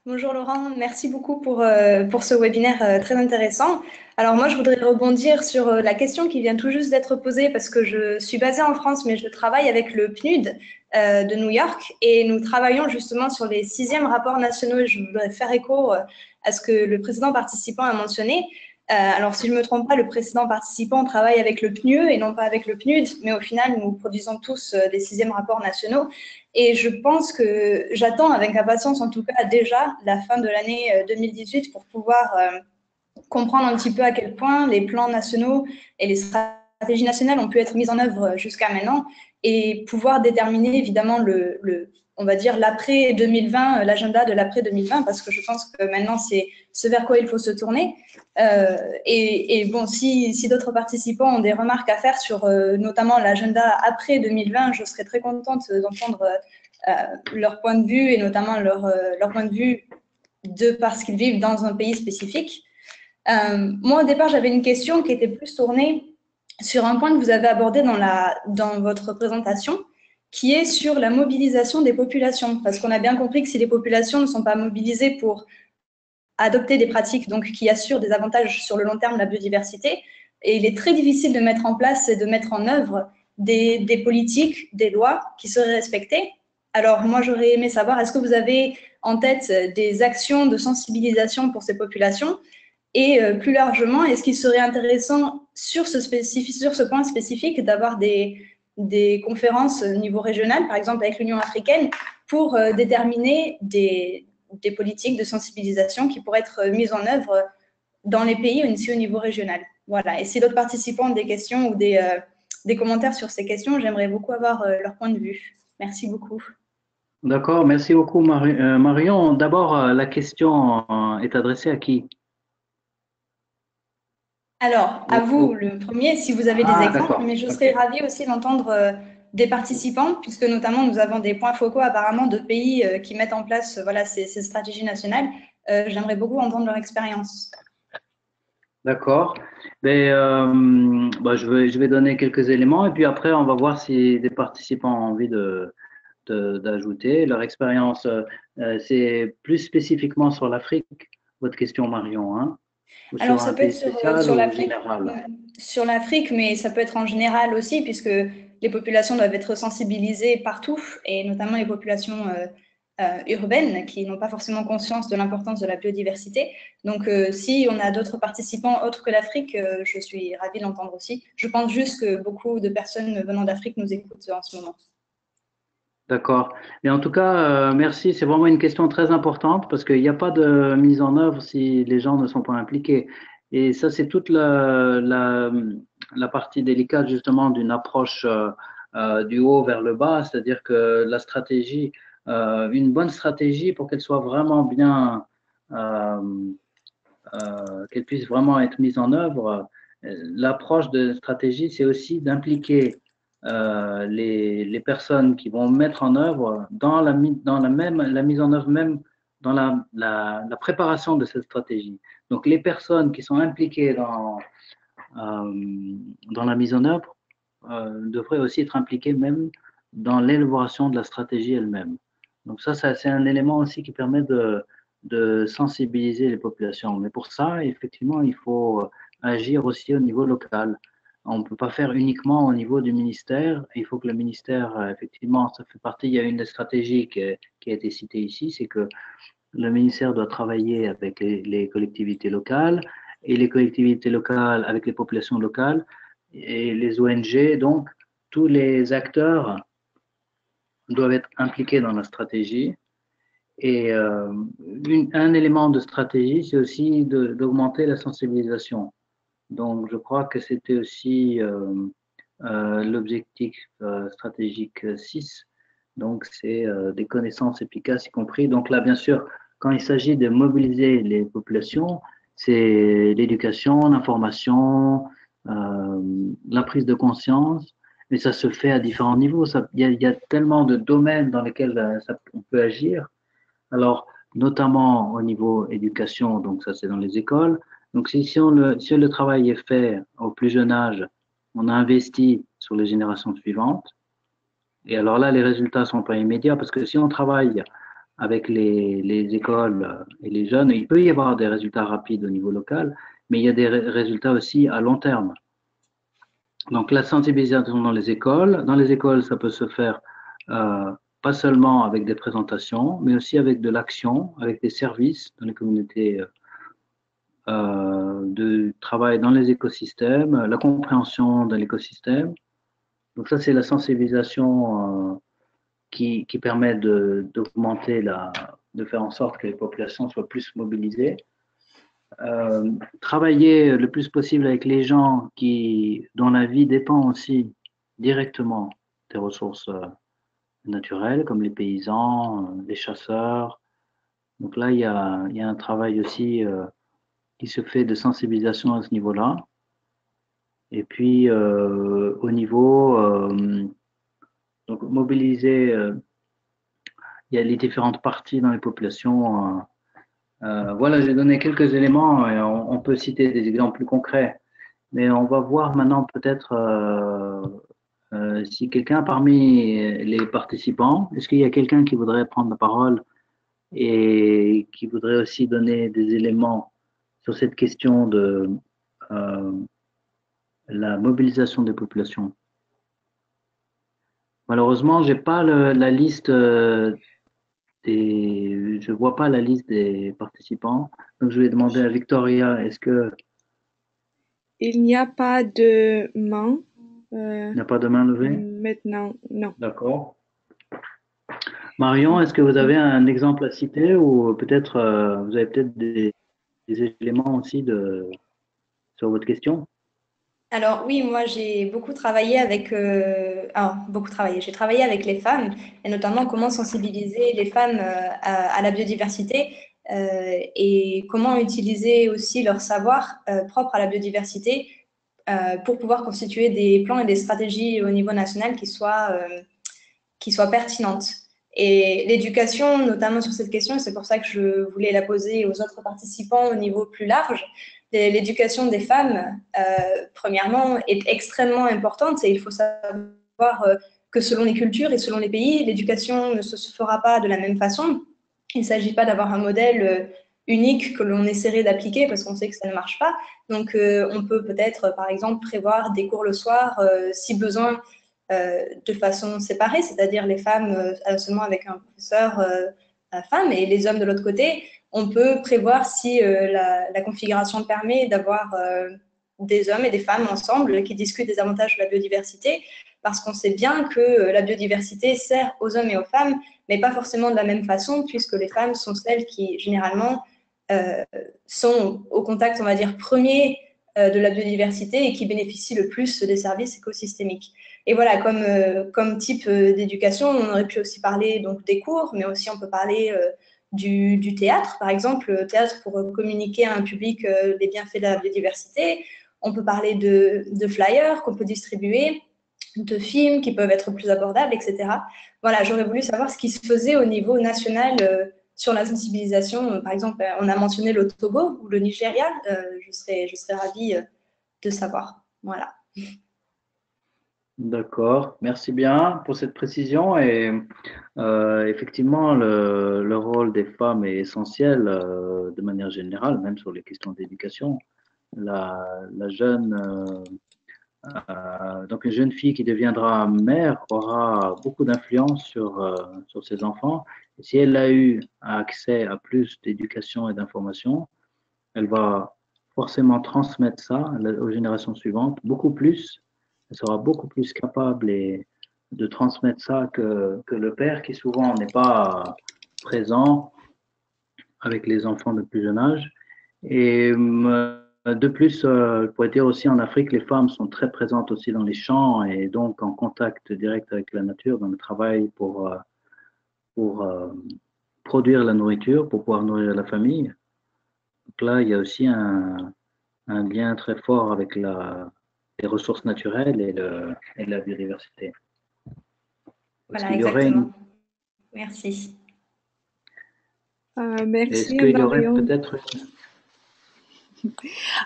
Bonjour Laurent, merci beaucoup pour ce webinaire très intéressant. Alors moi, je voudrais rebondir sur la question qui vient tout juste d'être posée parce que je suis basée en France, mais je travaille avec le PNUD de New York et nous travaillons justement sur les 6e rapports nationaux et je voudrais faire écho à ce que le précédent participant a mentionné. Alors, si je ne me trompe pas, le précédent participant travaille avec le PNUE et non pas avec le PNUD, mais au final, nous produisons tous des 6e rapports nationaux. Et je pense que j'attends avec impatience, en tout cas déjà, la fin de l'année 2018 pour pouvoir comprendre un petit peu à quel point les plans nationaux et les stratégies nationales ont pu être mises en œuvre jusqu'à maintenant et pouvoir déterminer évidemment on va dire, l'après 2020, l'agenda de l'après 2020, parce que je pense que maintenant, c'est ce vers quoi il faut se tourner. Et bon, si d'autres participants ont des remarques à faire sur notamment l'agenda après 2020, je serais très contente d'entendre leur point de vue et notamment leur point de vue parce qu'ils vivent dans un pays spécifique. Moi, au départ, j'avais une question qui était plus tournée sur un point que vous avez abordé dans votre présentation, qui est sur la mobilisation des populations. Parce qu'on a bien compris que si les populations ne sont pas mobilisées pour adopter des pratiques donc, qui assurent des avantages sur le long terme de la biodiversité, et il est très difficile de mettre en place et de mettre en œuvre des politiques, des lois qui seraient respectées. Alors, moi, j'aurais aimé savoir, est-ce que vous avez en tête des actions de sensibilisation pour ces populations? Et plus largement, est-ce qu'il serait intéressant sur ce point spécifique d'avoir des conférences au niveau régional, par exemple avec l'Union africaine, pour déterminer des politiques de sensibilisation qui pourraient être mises en œuvre dans les pays aussi au niveau régional? Voilà. Et si d'autres participants ont des questions ou des commentaires sur ces questions, j'aimerais beaucoup avoir leur point de vue. Merci beaucoup. D'accord, merci beaucoup Marion. D'abord, la question est adressée à qui? Alors, à vous, le premier, si vous avez des exemples, mais je serais ravie aussi d'entendre des participants, puisque notamment nous avons des points focaux apparemment de pays qui mettent en place voilà, ces stratégies nationales. J'aimerais beaucoup entendre leur expérience. D'accord. Mais, je vais donner quelques éléments et puis après, on va voir si des participants ont envie d'ajouter. Leur expérience, c'est plus spécifiquement sur l'Afrique, votre question, Marion, hein? Ou alors, sur ça un peut pays être spécial sur ou l'Afrique, général? sur l'Afrique, mais ça peut être en général aussi, puisque les populations doivent être sensibilisées partout, et notamment les populations urbaines qui n'ont pas forcément conscience de l'importance de la biodiversité. Donc, si on a d'autres participants autres que l'Afrique, je suis ravie d'entendre aussi. Je pense juste que beaucoup de personnes venant d'Afrique nous écoutent en ce moment. D'accord. Et en tout cas, merci. C'est vraiment une question très importante parce qu'il n'y a pas de mise en œuvre si les gens ne sont pas impliqués. Et ça, c'est toute la partie délicate justement d'une approche du haut vers le bas, c'est-à-dire que la stratégie, une bonne stratégie pour qu'elle soit vraiment bien, qu'elle puisse vraiment être mise en œuvre, l'approche de stratégie, c'est aussi d'impliquer les personnes qui vont mettre en œuvre dans la mise en œuvre même dans la préparation de cette stratégie. Donc les personnes qui sont impliquées dans la mise en œuvre devraient aussi être impliquées même dans l'élaboration de la stratégie elle-même. Donc ça c'est un élément aussi qui permet de sensibiliser les populations. Mais pour ça, effectivement, il faut agir aussi au niveau local. On ne peut pas faire uniquement au niveau du ministère. Il faut que le ministère, effectivement, ça fait partie, il y a une des stratégies qui a été citée ici, c'est que le ministère doit travailler avec les collectivités locales et les collectivités locales avec les populations locales et les ONG. Donc, tous les acteurs doivent être impliqués dans la stratégie. Et un élément de stratégie, c'est aussi d'augmenter la sensibilisation. Donc, je crois que c'était aussi l'objectif stratégique 6. Donc, c'est des connaissances efficaces y compris. Donc là, bien sûr, quand il s'agit de mobiliser les populations, c'est l'éducation, l'information, la prise de conscience. Mais ça se fait à différents niveaux. Il y a tellement de domaines dans lesquels on peut agir. Alors, notamment au niveau éducation, donc ça c'est dans les écoles. Donc si le travail est fait au plus jeune âge, on a investi sur les générations suivantes. Et alors là, les résultats sont pas immédiats parce que si on travaille avec les écoles et les jeunes, il peut y avoir des résultats rapides au niveau local, mais il y a des résultats aussi à long terme. Donc la sensibilisation dans les écoles, ça peut se faire pas seulement avec des présentations, mais aussi avec de l'action, avec des services dans les communautés de travail dans les écosystèmes, la compréhension de l'écosystème. Donc ça, c'est la sensibilisation qui permet d'augmenter de faire en sorte que les populations soient plus mobilisées. Travailler le plus possible avec les gens dont la vie dépend aussi directement des ressources naturels, comme les paysans, les chasseurs. Donc là, il y a un travail aussi qui se fait de sensibilisation à ce niveau-là. Et puis, au niveau, donc mobiliser, il y a les différentes parties dans les populations. Voilà, j'ai donné quelques éléments et on peut citer des exemples plus concrets. Mais on va voir maintenant peut-être si quelqu'un parmi les participants, est-ce qu'il y a quelqu'un qui voudrait prendre la parole et qui voudrait aussi donner des éléments sur cette question de la mobilisation des populations? Malheureusement, j'ai pas la liste je vois pas la liste des participants. Donc, je vais demander à Victoria, est-ce que Il n'y a pas de main il n'y a pas de main levée? maintenant, non. D'accord. Marion, est-ce que vous avez un exemple à citer ou peut-être vous avez peut-être des éléments aussi sur votre question? Alors oui, moi j'ai beaucoup travaillé avec, j'ai travaillé avec les femmes et notamment comment sensibiliser les femmes à la biodiversité et comment utiliser aussi leur savoir propre à la biodiversité pour pouvoir constituer des plans et des stratégies au niveau national qui soient pertinentes. Et l'éducation, notamment sur cette question, c'est pour ça que je voulais la poser aux autres participants au niveau plus large. L'éducation des femmes, premièrement, est extrêmement importante et il faut savoir que selon les cultures et selon les pays, l'éducation ne se fera pas de la même façon. Il ne s'agit pas d'avoir un modèle unique que l'on essaierait d'appliquer parce qu'on sait que ça ne marche pas. Donc, on peut peut-être, par exemple, prévoir des cours le soir, si besoin, de façon séparée, c'est-à-dire les femmes seulement avec un professeur femme et les hommes de l'autre côté. On peut prévoir, si la configuration permet, d'avoir des hommes et des femmes ensemble qui discutent des avantages de la biodiversité, parce qu'on sait bien que la biodiversité sert aux hommes et aux femmes, mais pas forcément de la même façon, puisque les femmes sont celles qui, généralement, sont au contact, on va dire, premier de la biodiversité et qui bénéficient le plus des services écosystémiques. Et voilà, comme type d'éducation, on aurait pu aussi parler donc, des cours, mais aussi on peut parler du théâtre, par exemple, le théâtre pour communiquer à un public les bienfaits de la biodiversité. On peut parler de flyers qu'on peut distribuer, de films qui peuvent être plus abordables, etc. Voilà, j'aurais voulu savoir ce qui se faisait au niveau national sur la sensibilisation. Par exemple, on a mentionné le Togo ou le Nigeria. Je serais ravie de savoir. Voilà. D'accord, merci bien pour cette précision. Et effectivement, le rôle des femmes est essentiel de manière générale, même sur les questions d'éducation. La jeune, donc une jeune fille qui deviendra mère aura beaucoup d'influence sur ses enfants. Et si elle a eu accès à plus d'éducation et d'information, elle va forcément transmettre ça aux générations suivantes, beaucoup plus. Elle sera beaucoup plus capable de transmettre ça que le père qui souvent n'est pas présent avec les enfants de plus jeune âge. Et de plus, je pourrais dire aussi en Afrique, les femmes sont très présentes aussi dans les champs et donc en contact direct avec la nature dans le travail pour produire la nourriture, pour pouvoir nourrir la famille. Donc là, il y a aussi un lien très fort avec les ressources naturelles et la biodiversité. Voilà, exactement. Merci. Merci, est-ce qu'il y aurait Marion. peut-être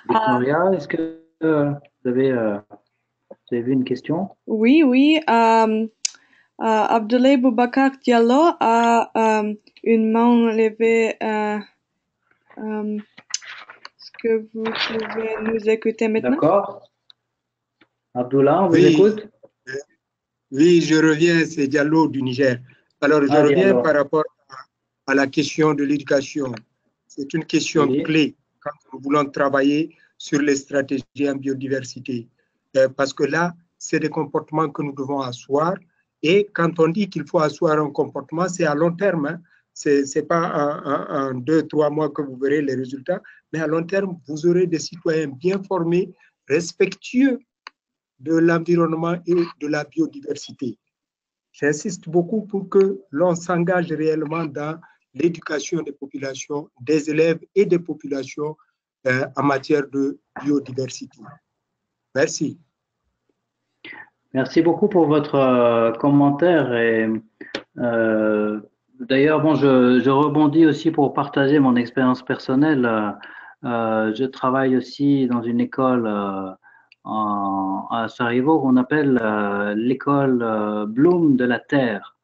Victoria, est-ce que vous avez vu une question? Oui. Abdoulaye Boubacar Diallo a une main levée. Est-ce que vous pouvez nous écouter maintenant? D'accord. Abdullah, on vous écoute? Oui, je reviens, c'est Diallo du Niger. Alors, je reviens Diallo. par rapport à la question de l'éducation. C'est une question clé quand nous voulons travailler sur les stratégies en biodiversité. Parce que là, c'est des comportements que nous devons asseoir. Et quand on dit qu'il faut asseoir un comportement, c'est à long terme. Hein. Ce n'est pas en 2-3 mois que vous verrez les résultats, mais à long terme, vous aurez des citoyens bien formés, respectueux de l'environnement et de la biodiversité. J'insiste beaucoup pour que l'on s'engage réellement dans l'éducation des populations, des élèves et des populations en matière de biodiversité. Merci. Merci beaucoup pour votre commentaire. Et d'ailleurs, bon, je rebondis aussi pour partager mon expérience personnelle. Je travaille aussi dans une école à Sarajevo qu'on appelle l'école Bloom de la Terre.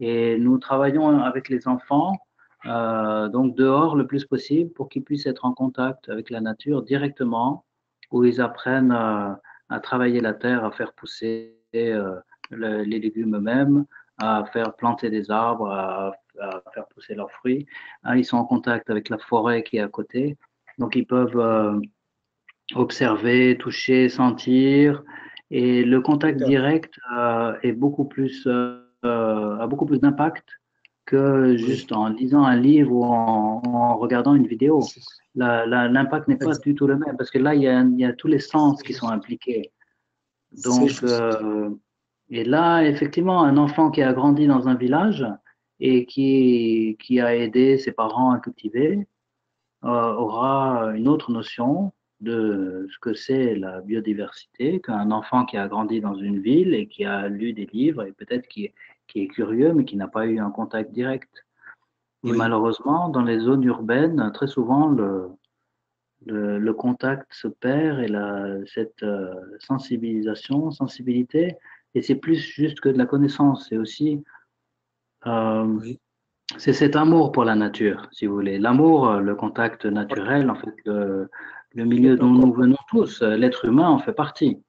Et nous travaillons avec les enfants, donc dehors le plus possible pour qu'ils puissent être en contact avec la nature directement, où ils apprennent à travailler la terre, à faire pousser les légumes eux-mêmes, à faire planter des arbres, à faire pousser leurs fruits. Ils sont en contact avec la forêt qui est à côté, donc ils peuvent observer, toucher, sentir, et le contact direct est beaucoup plus a beaucoup plus d'impact que juste en lisant un livre ou en regardant une vidéo. L'impact n'est pas du tout le même parce que là, il y a tous les sens qui sont impliqués. Donc, et là, effectivement, un enfant qui a grandi dans un village et qui a aidé ses parents à cultiver aura une autre notion de ce que c'est la biodiversité qu'un enfant qui a grandi dans une ville et qui a lu des livres et peut-être qui est curieux mais qui n'a pas eu un contact direct. Et malheureusement, dans les zones urbaines, très souvent, le contact se perd et cette sensibilité, et c'est plus juste que de la connaissance, c'est aussi c'est cet amour pour la nature, si vous voulez. L'amour, le contact naturel, en fait, le milieu dont nous venons tous, l'être humain en fait partie.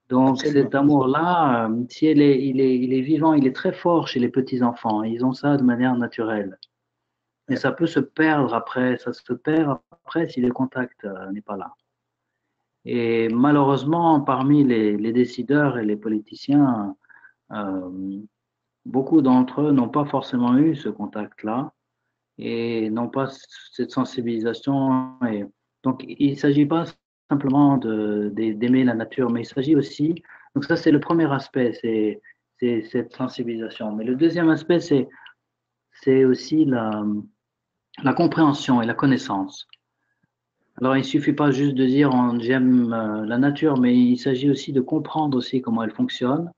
Donc cet amour-là, si il est vivant, il est très fort chez les petits-enfants. Ils ont ça de manière naturelle. Mais ça peut se perdre après, ça se perd après si le contact n'est pas là. Et malheureusement, parmi les décideurs et les politiciens, beaucoup d'entre eux n'ont pas forcément eu ce contact-là et n'ont pas cette sensibilisation. Et donc, il ne s'agit pas simplement d'aimer la nature, mais il s'agit aussi, donc ça c'est le premier aspect, c'est cette sensibilisation. Mais le deuxième aspect, c'est aussi la compréhension et la connaissance. Alors, il ne suffit pas juste de dire j'aime la nature, mais il s'agit aussi de comprendre aussi comment elle fonctionne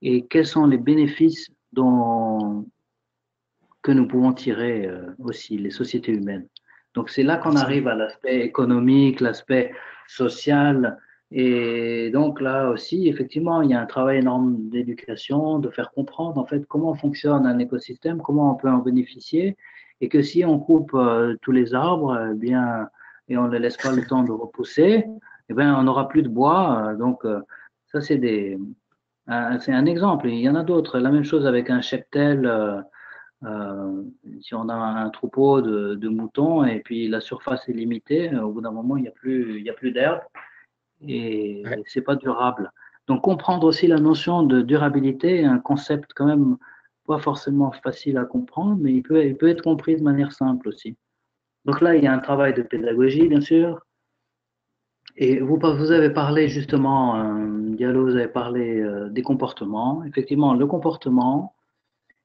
et quels sont les bénéfices que nous pouvons tirer aussi, les sociétés humaines. Donc, c'est là qu'on arrive à l'aspect économique, l'aspect social. Et donc, là aussi, effectivement, il y a un travail énorme d'éducation, de faire comprendre, en fait, comment fonctionne un écosystème, comment on peut en bénéficier, et que si on coupe tous les arbres, eh bien, et on ne laisse pas le temps de repousser, eh bien, on n'aura plus de bois. Donc, ça, c'est un exemple. Il y en a d'autres. La même chose avec un cheptel. Si on a un troupeau de moutons et puis la surface est limitée, au bout d'un moment, il y a plus d'herbe et c'est pas durable. Donc, comprendre aussi la notion de durabilité est un concept quand même pas forcément facile à comprendre, mais il peut être compris de manière simple aussi. Donc là, il y a un travail de pédagogie, bien sûr. Et vous avez parlé justement, Diallo, vous avez parlé des comportements. Effectivement, le comportement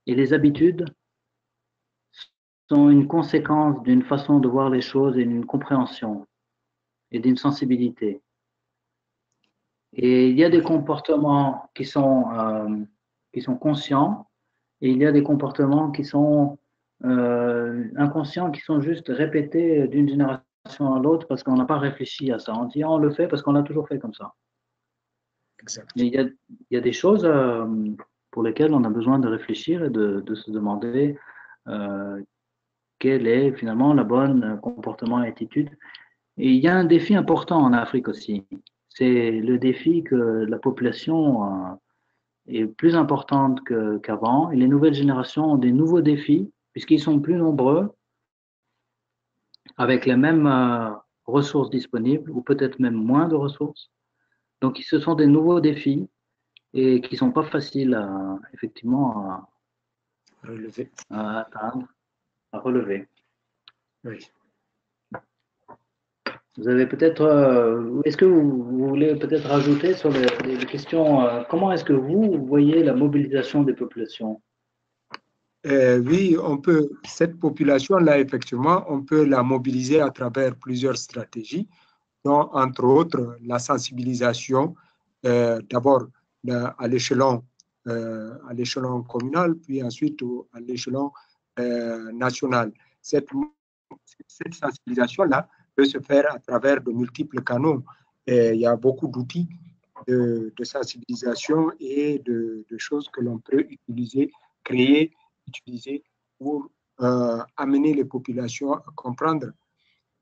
et les habitudes sont une conséquence d'une façon de voir les choses et d'une compréhension et d'une sensibilité. Et il y a des comportements qui sont conscients et il y a des comportements qui sont inconscients, qui sont juste répétés d'une génération à l'autre parce qu'on n'a pas réfléchi à ça. On dit on le fait parce qu'on l'a toujours fait comme ça. Mais il y a des choses pour lesquelles on a besoin de réfléchir et de se demander quel est finalement le bon comportement et attitude. Et il y a un défi important en Afrique aussi. C'est le défi que la population est plus importante qu'avant et les nouvelles générations ont des nouveaux défis puisqu'ils sont plus nombreux avec les mêmes ressources disponibles ou peut-être même moins de ressources. Donc, ce sont des nouveaux défis et qui ne sont pas faciles effectivement à atteindre, à relever. Oui. Vous avez peut-être, est-ce que vous voulez peut-être rajouter sur les questions, comment est-ce que vous voyez la mobilisation des populations? Oui, on peut, cette population-là, effectivement, on peut la mobiliser à travers plusieurs stratégies, dont, entre autres, la sensibilisation, d'abord à l'échelon communal, puis ensuite à l'échelon national. Cette sensibilisation-là peut se faire à travers de multiples canaux. Et il y a beaucoup d'outils de sensibilisation et de choses que l'on peut utiliser, créer, utiliser pour amener les populations à comprendre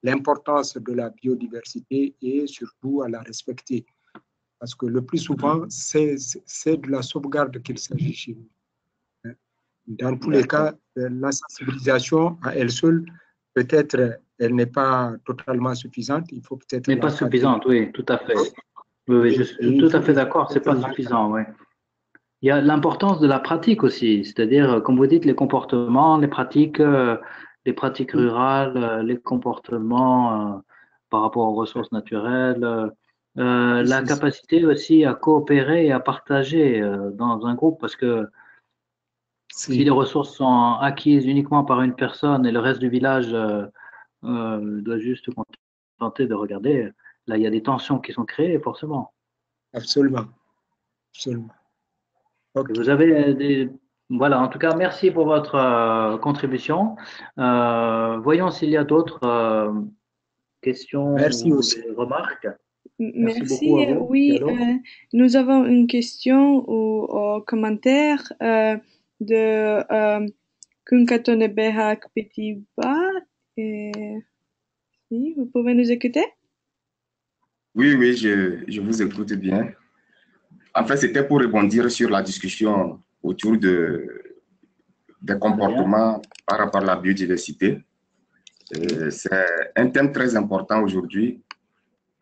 l'importance de la biodiversité et surtout à la respecter. Parce que le plus souvent, c'est de la sauvegarde qu'il s'agit chez nous. Dans tous les cas, la sensibilisation à elle seule, peut-être, elle n'est pas totalement suffisante. Il faut peut-être. N'est pas suffisante, oui, tout à fait. Oui, je suis tout à fait d'accord, c'est pas suffisant, oui. Il y a l'importance de la pratique aussi, c'est-à-dire, comme vous dites, les comportements, les pratiques rurales, les comportements par rapport aux ressources naturelles, la capacité aussi à coopérer et à partager dans un groupe, parce que si les ressources sont acquises uniquement par une personne et le reste du village doit juste se contenter de regarder, là, il y a des tensions qui sont créées, forcément. Absolument. Absolument. Okay. Vous avez voilà, en tout cas, merci pour votre contribution. Voyons s'il y a d'autres questions merci ou aussi. des remarques. Merci beaucoup à vous. Oui, nous avons une question ou commentaire de Kunkatone Behak Petiba. Si, vous pouvez nous écouter? Oui, oui, je vous écoute bien. En fait, c'était pour rebondir sur la discussion autour des comportements par rapport à la biodiversité. C'est un thème très important aujourd'hui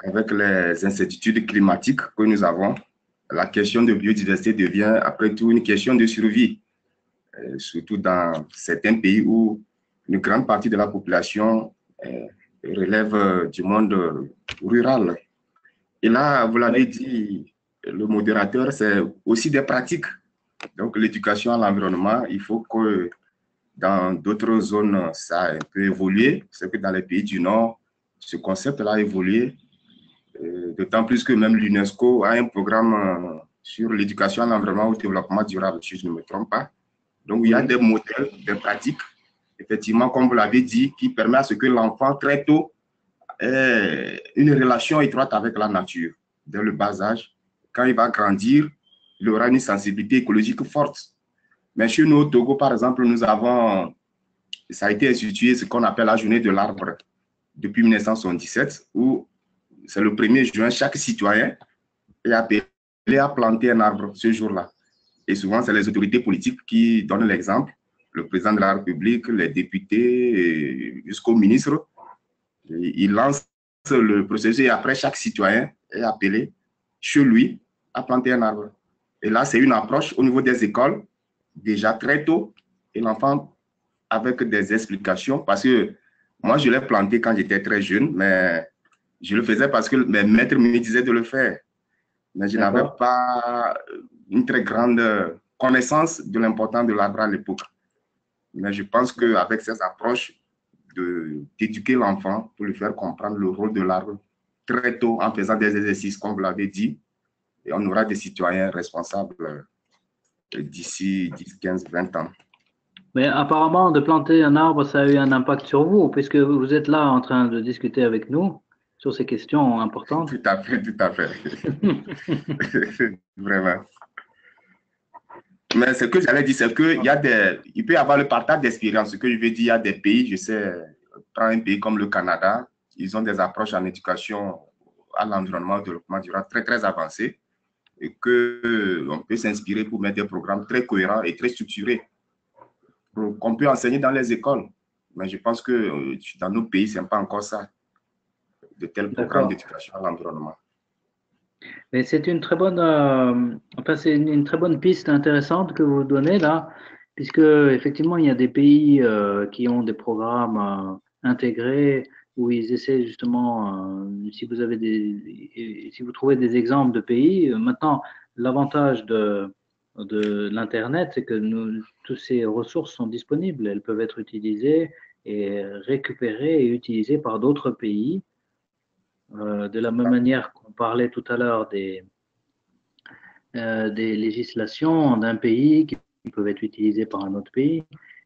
avec les incertitudes climatiques que nous avons. La question de biodiversité devient après tout une question de survie, surtout dans certains pays où une grande partie de la population relève du monde rural. Et là, vous l'avez dit, le modérateur, c'est aussi des pratiques. Donc, l'éducation à l'environnement, il faut que dans d'autres zones, ça peut évoluer. C'est que dans les pays du Nord, ce concept-là a évolué. D'autant plus que même l'UNESCO a un programme sur l'éducation à l'environnement au développement durable, si je ne me trompe pas. Donc, il y a des modèles, des pratiques, effectivement, comme vous l'avez dit, qui permettent à ce que l'enfant, très tôt, ait une relation étroite avec la nature, dès le bas âge. Quand il va grandir, il aura une sensibilité écologique forte. Mais chez nous, au Togo, par exemple, nous avons, ça a été institué ce qu'on appelle la journée de l'arbre depuis 1977, où c'est le 1er juin, chaque citoyen est appelé à planter un arbre ce jour-là. Et souvent, c'est les autorités politiques qui donnent l'exemple, le président de la République, les députés, jusqu'au ministre. Ils lancent le processus et après, chaque citoyen est appelé chez lui à planter un arbre. Et là, c'est une approche au niveau des écoles, déjà très tôt, et l'enfant avec des explications, parce que moi, je l'ai planté quand j'étais très jeune, mais je le faisais parce que mes maîtres me disaient de le faire. Mais je n'avais pas une très grande connaissance de l'importance de l'arbre à l'époque. Mais je pense qu'avec ces approches, d'éduquer l'enfant pour lui faire comprendre le rôle de l'arbre très tôt en faisant des exercices, comme vous l'avez dit, et on aura des citoyens responsables d'ici 10, 15, 20 ans. Mais apparemment, de planter un arbre, ça a eu un impact sur vous, puisque vous êtes là en train de discuter avec nous sur ces questions importantes. Tout à fait, tout à fait. Vraiment. Mais ce que j'allais dire, c'est qu'il peut y avoir le partage d'expérience. Ce que je veux dire, il y a des pays, je sais, prends un pays comme le Canada, ils ont des approches en éducation à l'environnement, au développement durable très, très avancées et qu'on peut s'inspirer pour mettre des programmes très cohérents et très structurés qu'on peut enseigner dans les écoles. Mais je pense que dans nos pays, ce n'est pas encore ça, de tels programmes d'éducation à l'environnement. Mais c'est une très bonne, enfin c'est une très bonne piste intéressante que vous donnez là, puisque effectivement il y a des pays qui ont des programmes intégrés où ils essaient justement, si vous trouvez des exemples de pays, maintenant, l'avantage de l'Internet, c'est que toutes ces ressources sont disponibles. Elles peuvent être utilisées et récupérées et utilisées par d'autres pays. De la même manière qu'on parlait tout à l'heure des législations d'un pays qui peuvent être utilisées par un autre pays.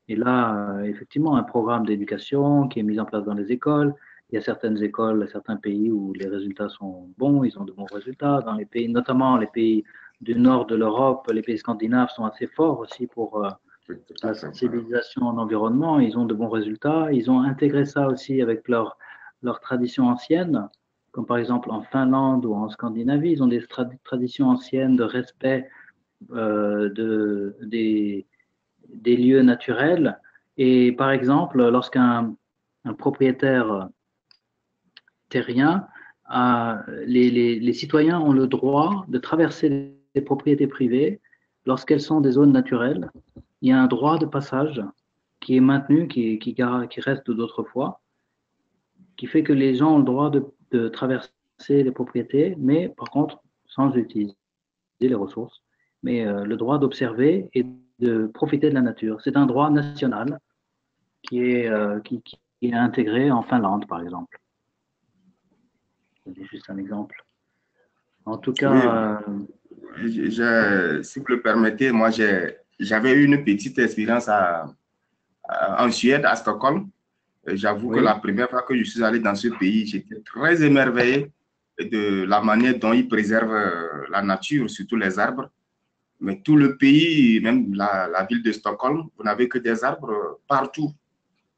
Et là, effectivement, un programme d'éducation qui est mis en place dans les écoles. Il y a certaines écoles, certains pays où les résultats sont bons, ils ont de bons résultats. Dans les pays, notamment les pays du nord de l'Europe, les pays scandinaves sont assez forts aussi pour la sensibilisation en environnement. Ils ont de bons résultats. Ils ont intégré ça aussi avec leur tradition ancienne, comme par exemple en Finlande ou en Scandinavie. Ils ont des traditions anciennes de respect des lieux naturels. Et par exemple, lorsqu'un propriétaire terrien, les citoyens ont le droit de traverser les propriétés privées lorsqu'elles sont des zones naturelles. Il y a un droit de passage qui est maintenu, qui reste d'autrefois, qui fait que les gens ont le droit de traverser les propriétés, mais par contre, sans utiliser les ressources, mais le droit d'observer et de profiter de la nature. C'est un droit national qui est intégré en Finlande, par exemple. C'est juste un exemple. En tout cas, si vous le permettez, moi, j'avais eu une petite expérience en Suède, à Stockholm. J'avoue que la première fois que je suis allé dans ce pays, j'étais très émerveillé de la manière dont ils préservent la nature, surtout les arbres. Mais tout le pays, même la ville de Stockholm, vous n'avez que des arbres partout.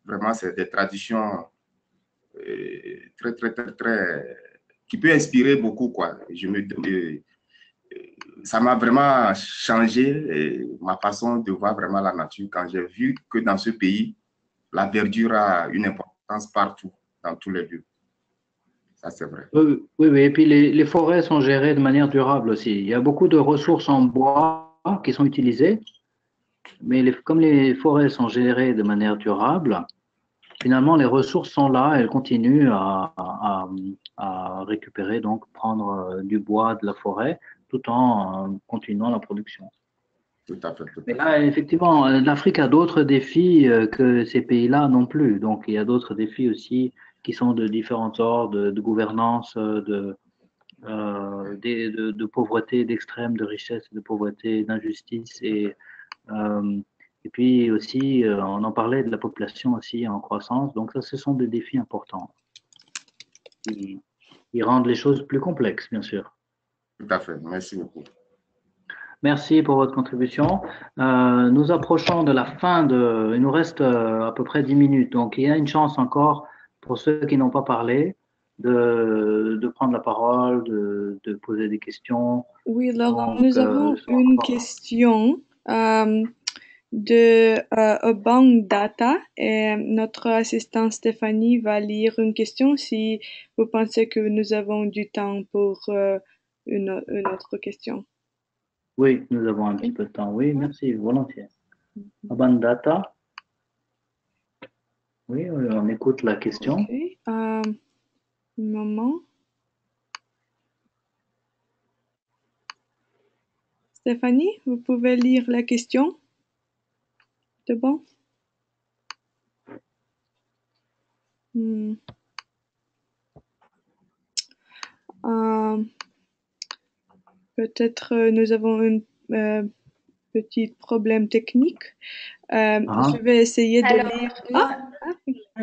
Vraiment, c'est des traditions très, qui peut inspirer beaucoup, quoi. Ça m'a vraiment changé ma façon de voir vraiment la nature quand j'ai vu que dans ce pays, la verdure a une importance partout, dans tous les lieux. Ça, c'est vrai. Oui. Et puis les forêts sont gérées de manière durable aussi. Il y a beaucoup de ressources en bois qui sont utilisées, mais comme les forêts sont gérées de manière durable, finalement, les ressources sont là, elles continuent à récupérer, donc prendre du bois de la forêt, tout en continuant la production. Tout à fait. Mais là, effectivement, l'Afrique a d'autres défis que ces pays-là non plus. Donc, il y a d'autres défis aussi qui sont de différents ordres, de gouvernance, de pauvreté, d'extrême, de richesse, de pauvreté, d'injustice. Et puis aussi, on en parlait de la population aussi en croissance. Donc, ça, ce sont des défis importants qui rendent les choses plus complexes, bien sûr. Tout à fait. Merci beaucoup. Merci pour votre contribution. Nous approchons de la fin il nous reste à peu près 10 minutes. Donc, il y a une chance encore pour ceux qui n'ont pas parlé de prendre la parole, de poser des questions. Oui, Laurent, nous avons une question de Bank Data et notre assistante Stéphanie va lire une question si vous pensez que nous avons du temps pour une autre question. Oui, nous avons un petit peu de temps. Oui, merci, volontiers. Bank Data. Oui, on écoute la question. Okay. Un moment. Stéphanie, vous pouvez lire la question? C'est bon? Peut-être nous avons un petit problème technique. Je vais essayer de lire.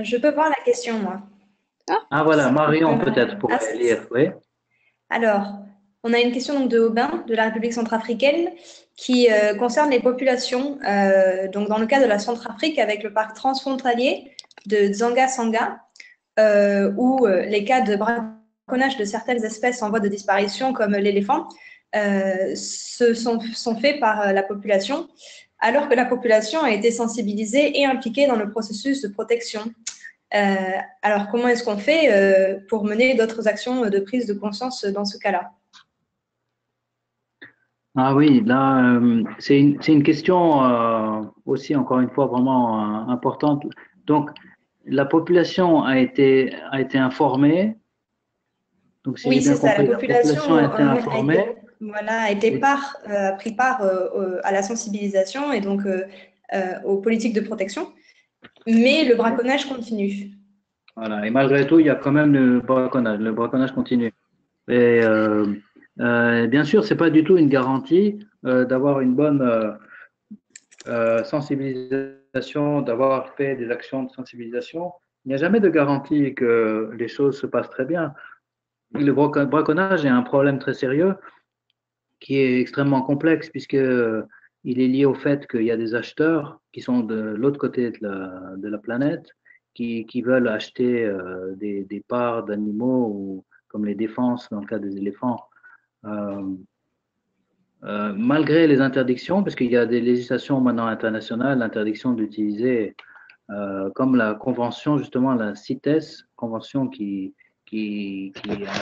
Je peux voir la question, moi. Voilà, Marion peut-être pourrait lire, oui. Alors, on a une question donc, de Aubin, de la République centrafricaine, qui concerne les populations, donc dans le cas de la Centrafrique, avec le parc transfrontalier de Dzanga-Sanga, où les cas de braconnage de certaines espèces en voie de disparition, comme l'éléphant, sont faits par la population, alors que la population a été sensibilisée et impliquée dans le processus de protection. Alors, comment est-ce qu'on fait pour mener d'autres actions de prise de conscience dans ce cas-là? Ah oui, là, c'est une question aussi, encore une fois, vraiment importante. Donc, la population a été informée. Donc, si Oui, j'ai bien c'est ça. La compris, la population population a été informée. a pris part à la sensibilisation et donc aux politiques de protection. Mais le braconnage continue. Voilà. Et malgré tout, il y a quand même le braconnage. Le braconnage continue. Et bien sûr, c'est pas du tout une garantie d'avoir une bonne sensibilisation, d'avoir fait des actions de sensibilisation. Il n'y a jamais de garantie que les choses se passent très bien. Le braconnage est un problème très sérieux qui est extrêmement complexe puisque il est lié au fait qu'il y a des acheteurs qui sont de l'autre côté de la planète qui veulent acheter des parts d'animaux ou comme les défenses dans le cas des éléphants. Malgré les interdictions, parce qu'il y a des législations maintenant internationales, l'interdiction d'utiliser, comme la convention, justement, la CITES, convention qui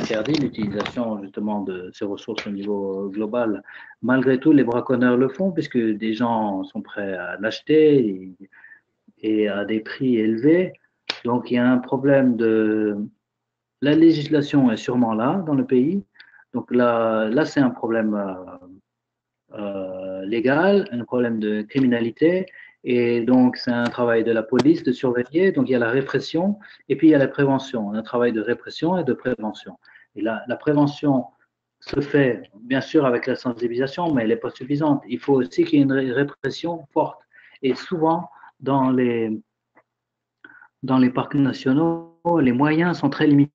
interdit l'utilisation justement de ces ressources au niveau global. Malgré tout, les braconneurs le font, puisque des gens sont prêts à l'acheter et à des prix élevés. Donc, il y a un problème de... La législation est sûrement là dans le pays. Donc là c'est un problème légal, un problème de criminalité. Et donc, c'est un travail de la police de surveiller. Donc, il y a la répression et puis il y a la prévention. Un travail de répression et de prévention. Et la prévention se fait, bien sûr, avec la sensibilisation, mais elle n'est pas suffisante. Il faut aussi qu'il y ait une répression forte. Et souvent, dans les parcs nationaux, les moyens sont très limités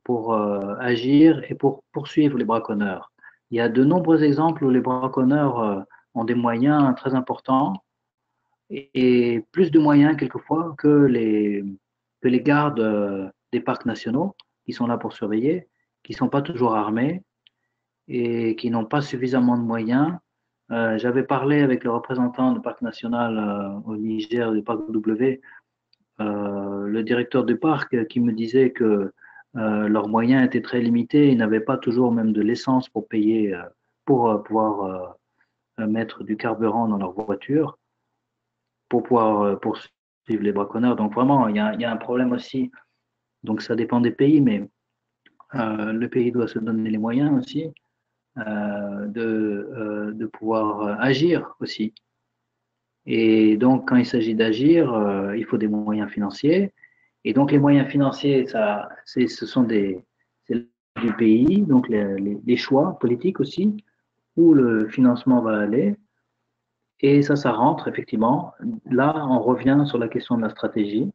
pour agir et pour poursuivre les braconneurs. Il y a de nombreux exemples où les braconneurs ont des moyens très importants et plus de moyens quelquefois que les gardes des parcs nationaux qui sont là pour surveiller, qui ne sont pas toujours armés et qui n'ont pas suffisamment de moyens. J'avais parlé avec le représentant du parc national au Niger, du parc W, le directeur du parc qui me disait que leurs moyens étaient très limités, ils n'avaient pas toujours même de l'essence pour payer, pour pouvoir mettre du carburant dans leur voiture, pour pouvoir poursuivre les braconneurs. Donc vraiment, il y a un problème aussi. Donc ça dépend des pays, mais le pays doit se donner les moyens aussi de pouvoir agir aussi. Et donc, quand il s'agit d'agir, il faut des moyens financiers. Et donc, les moyens financiers, ce sont c'est du pays, donc les choix politiques aussi, où le financement va aller. Et ça rentre effectivement. Là, on revient sur la question de la stratégie,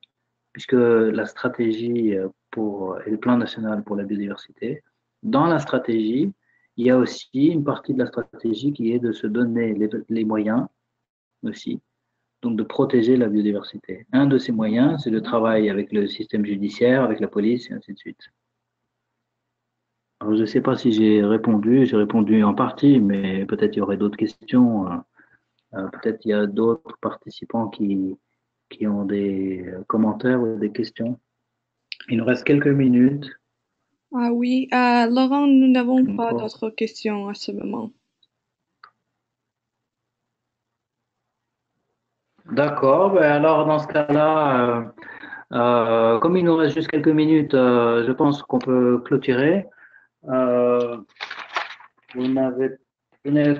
puisque la stratégie et le plan national pour la biodiversité, dans la stratégie, il y a aussi une partie de la stratégie qui est de se donner les moyens aussi, donc de protéger la biodiversité. Un de ces moyens, c'est le travail avec le système judiciaire, avec la police, et ainsi de suite. Alors, je ne sais pas si j'ai répondu en partie, mais peut-être il y aurait d'autres questions. Peut-être il y a d'autres participants qui ont des commentaires ou des questions. Il nous reste quelques minutes. Ah oui, Laurent, nous n'avons pas d'autres questions à ce moment. D'accord, ben alors dans ce cas-là, comme il nous reste juste quelques minutes, je pense qu'on peut clôturer. Vous n'avez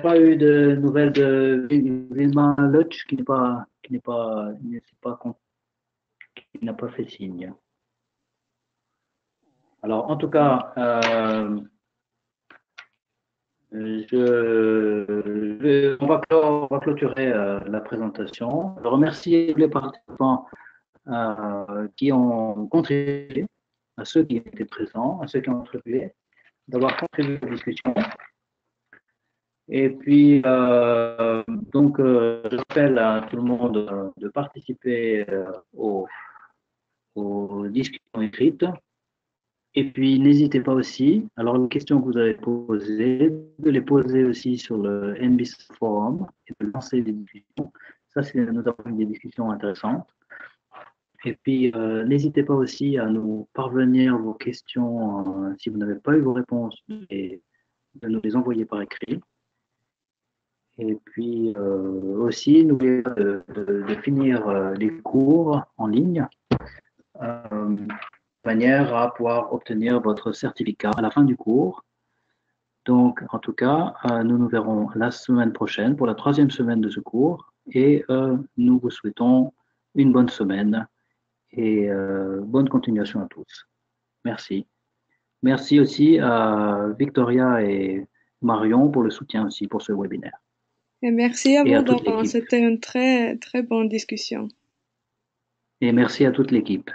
pas eu de nouvelles de Vilma Lutsch qui n'a pas fait signe. Alors en tout cas, on va clôturer la présentation. Je remercie les participants qui ont contribué, à ceux qui étaient présents, à ceux qui ont contribué, d'avoir contribué à la discussion. Et puis, donc, je rappelle à tout le monde de participer aux discussions écrites. Et puis, n'hésitez pas aussi, alors les questions que vous avez posées, de les poser aussi sur le NBIS Forum et de lancer des discussions. Ça, c'est notamment des discussions intéressantes. Et puis, n'hésitez pas aussi à nous parvenir vos questions, si vous n'avez pas eu vos réponses, de nous les envoyer par écrit. Et puis aussi, n'oubliez pas de finir les cours en ligne, de manière à pouvoir obtenir votre certificat à la fin du cours. Donc, en tout cas, nous nous verrons la semaine prochaine pour la 3e semaine de ce cours et nous vous souhaitons une bonne semaine et bonne continuation à tous. Merci. Merci aussi à Victoria et Marion pour le soutien aussi pour ce webinaire. Et merci à Et à vous, toute Laurent. l'équipe. C'était une très, très bonne discussion. Et merci à toute l'équipe.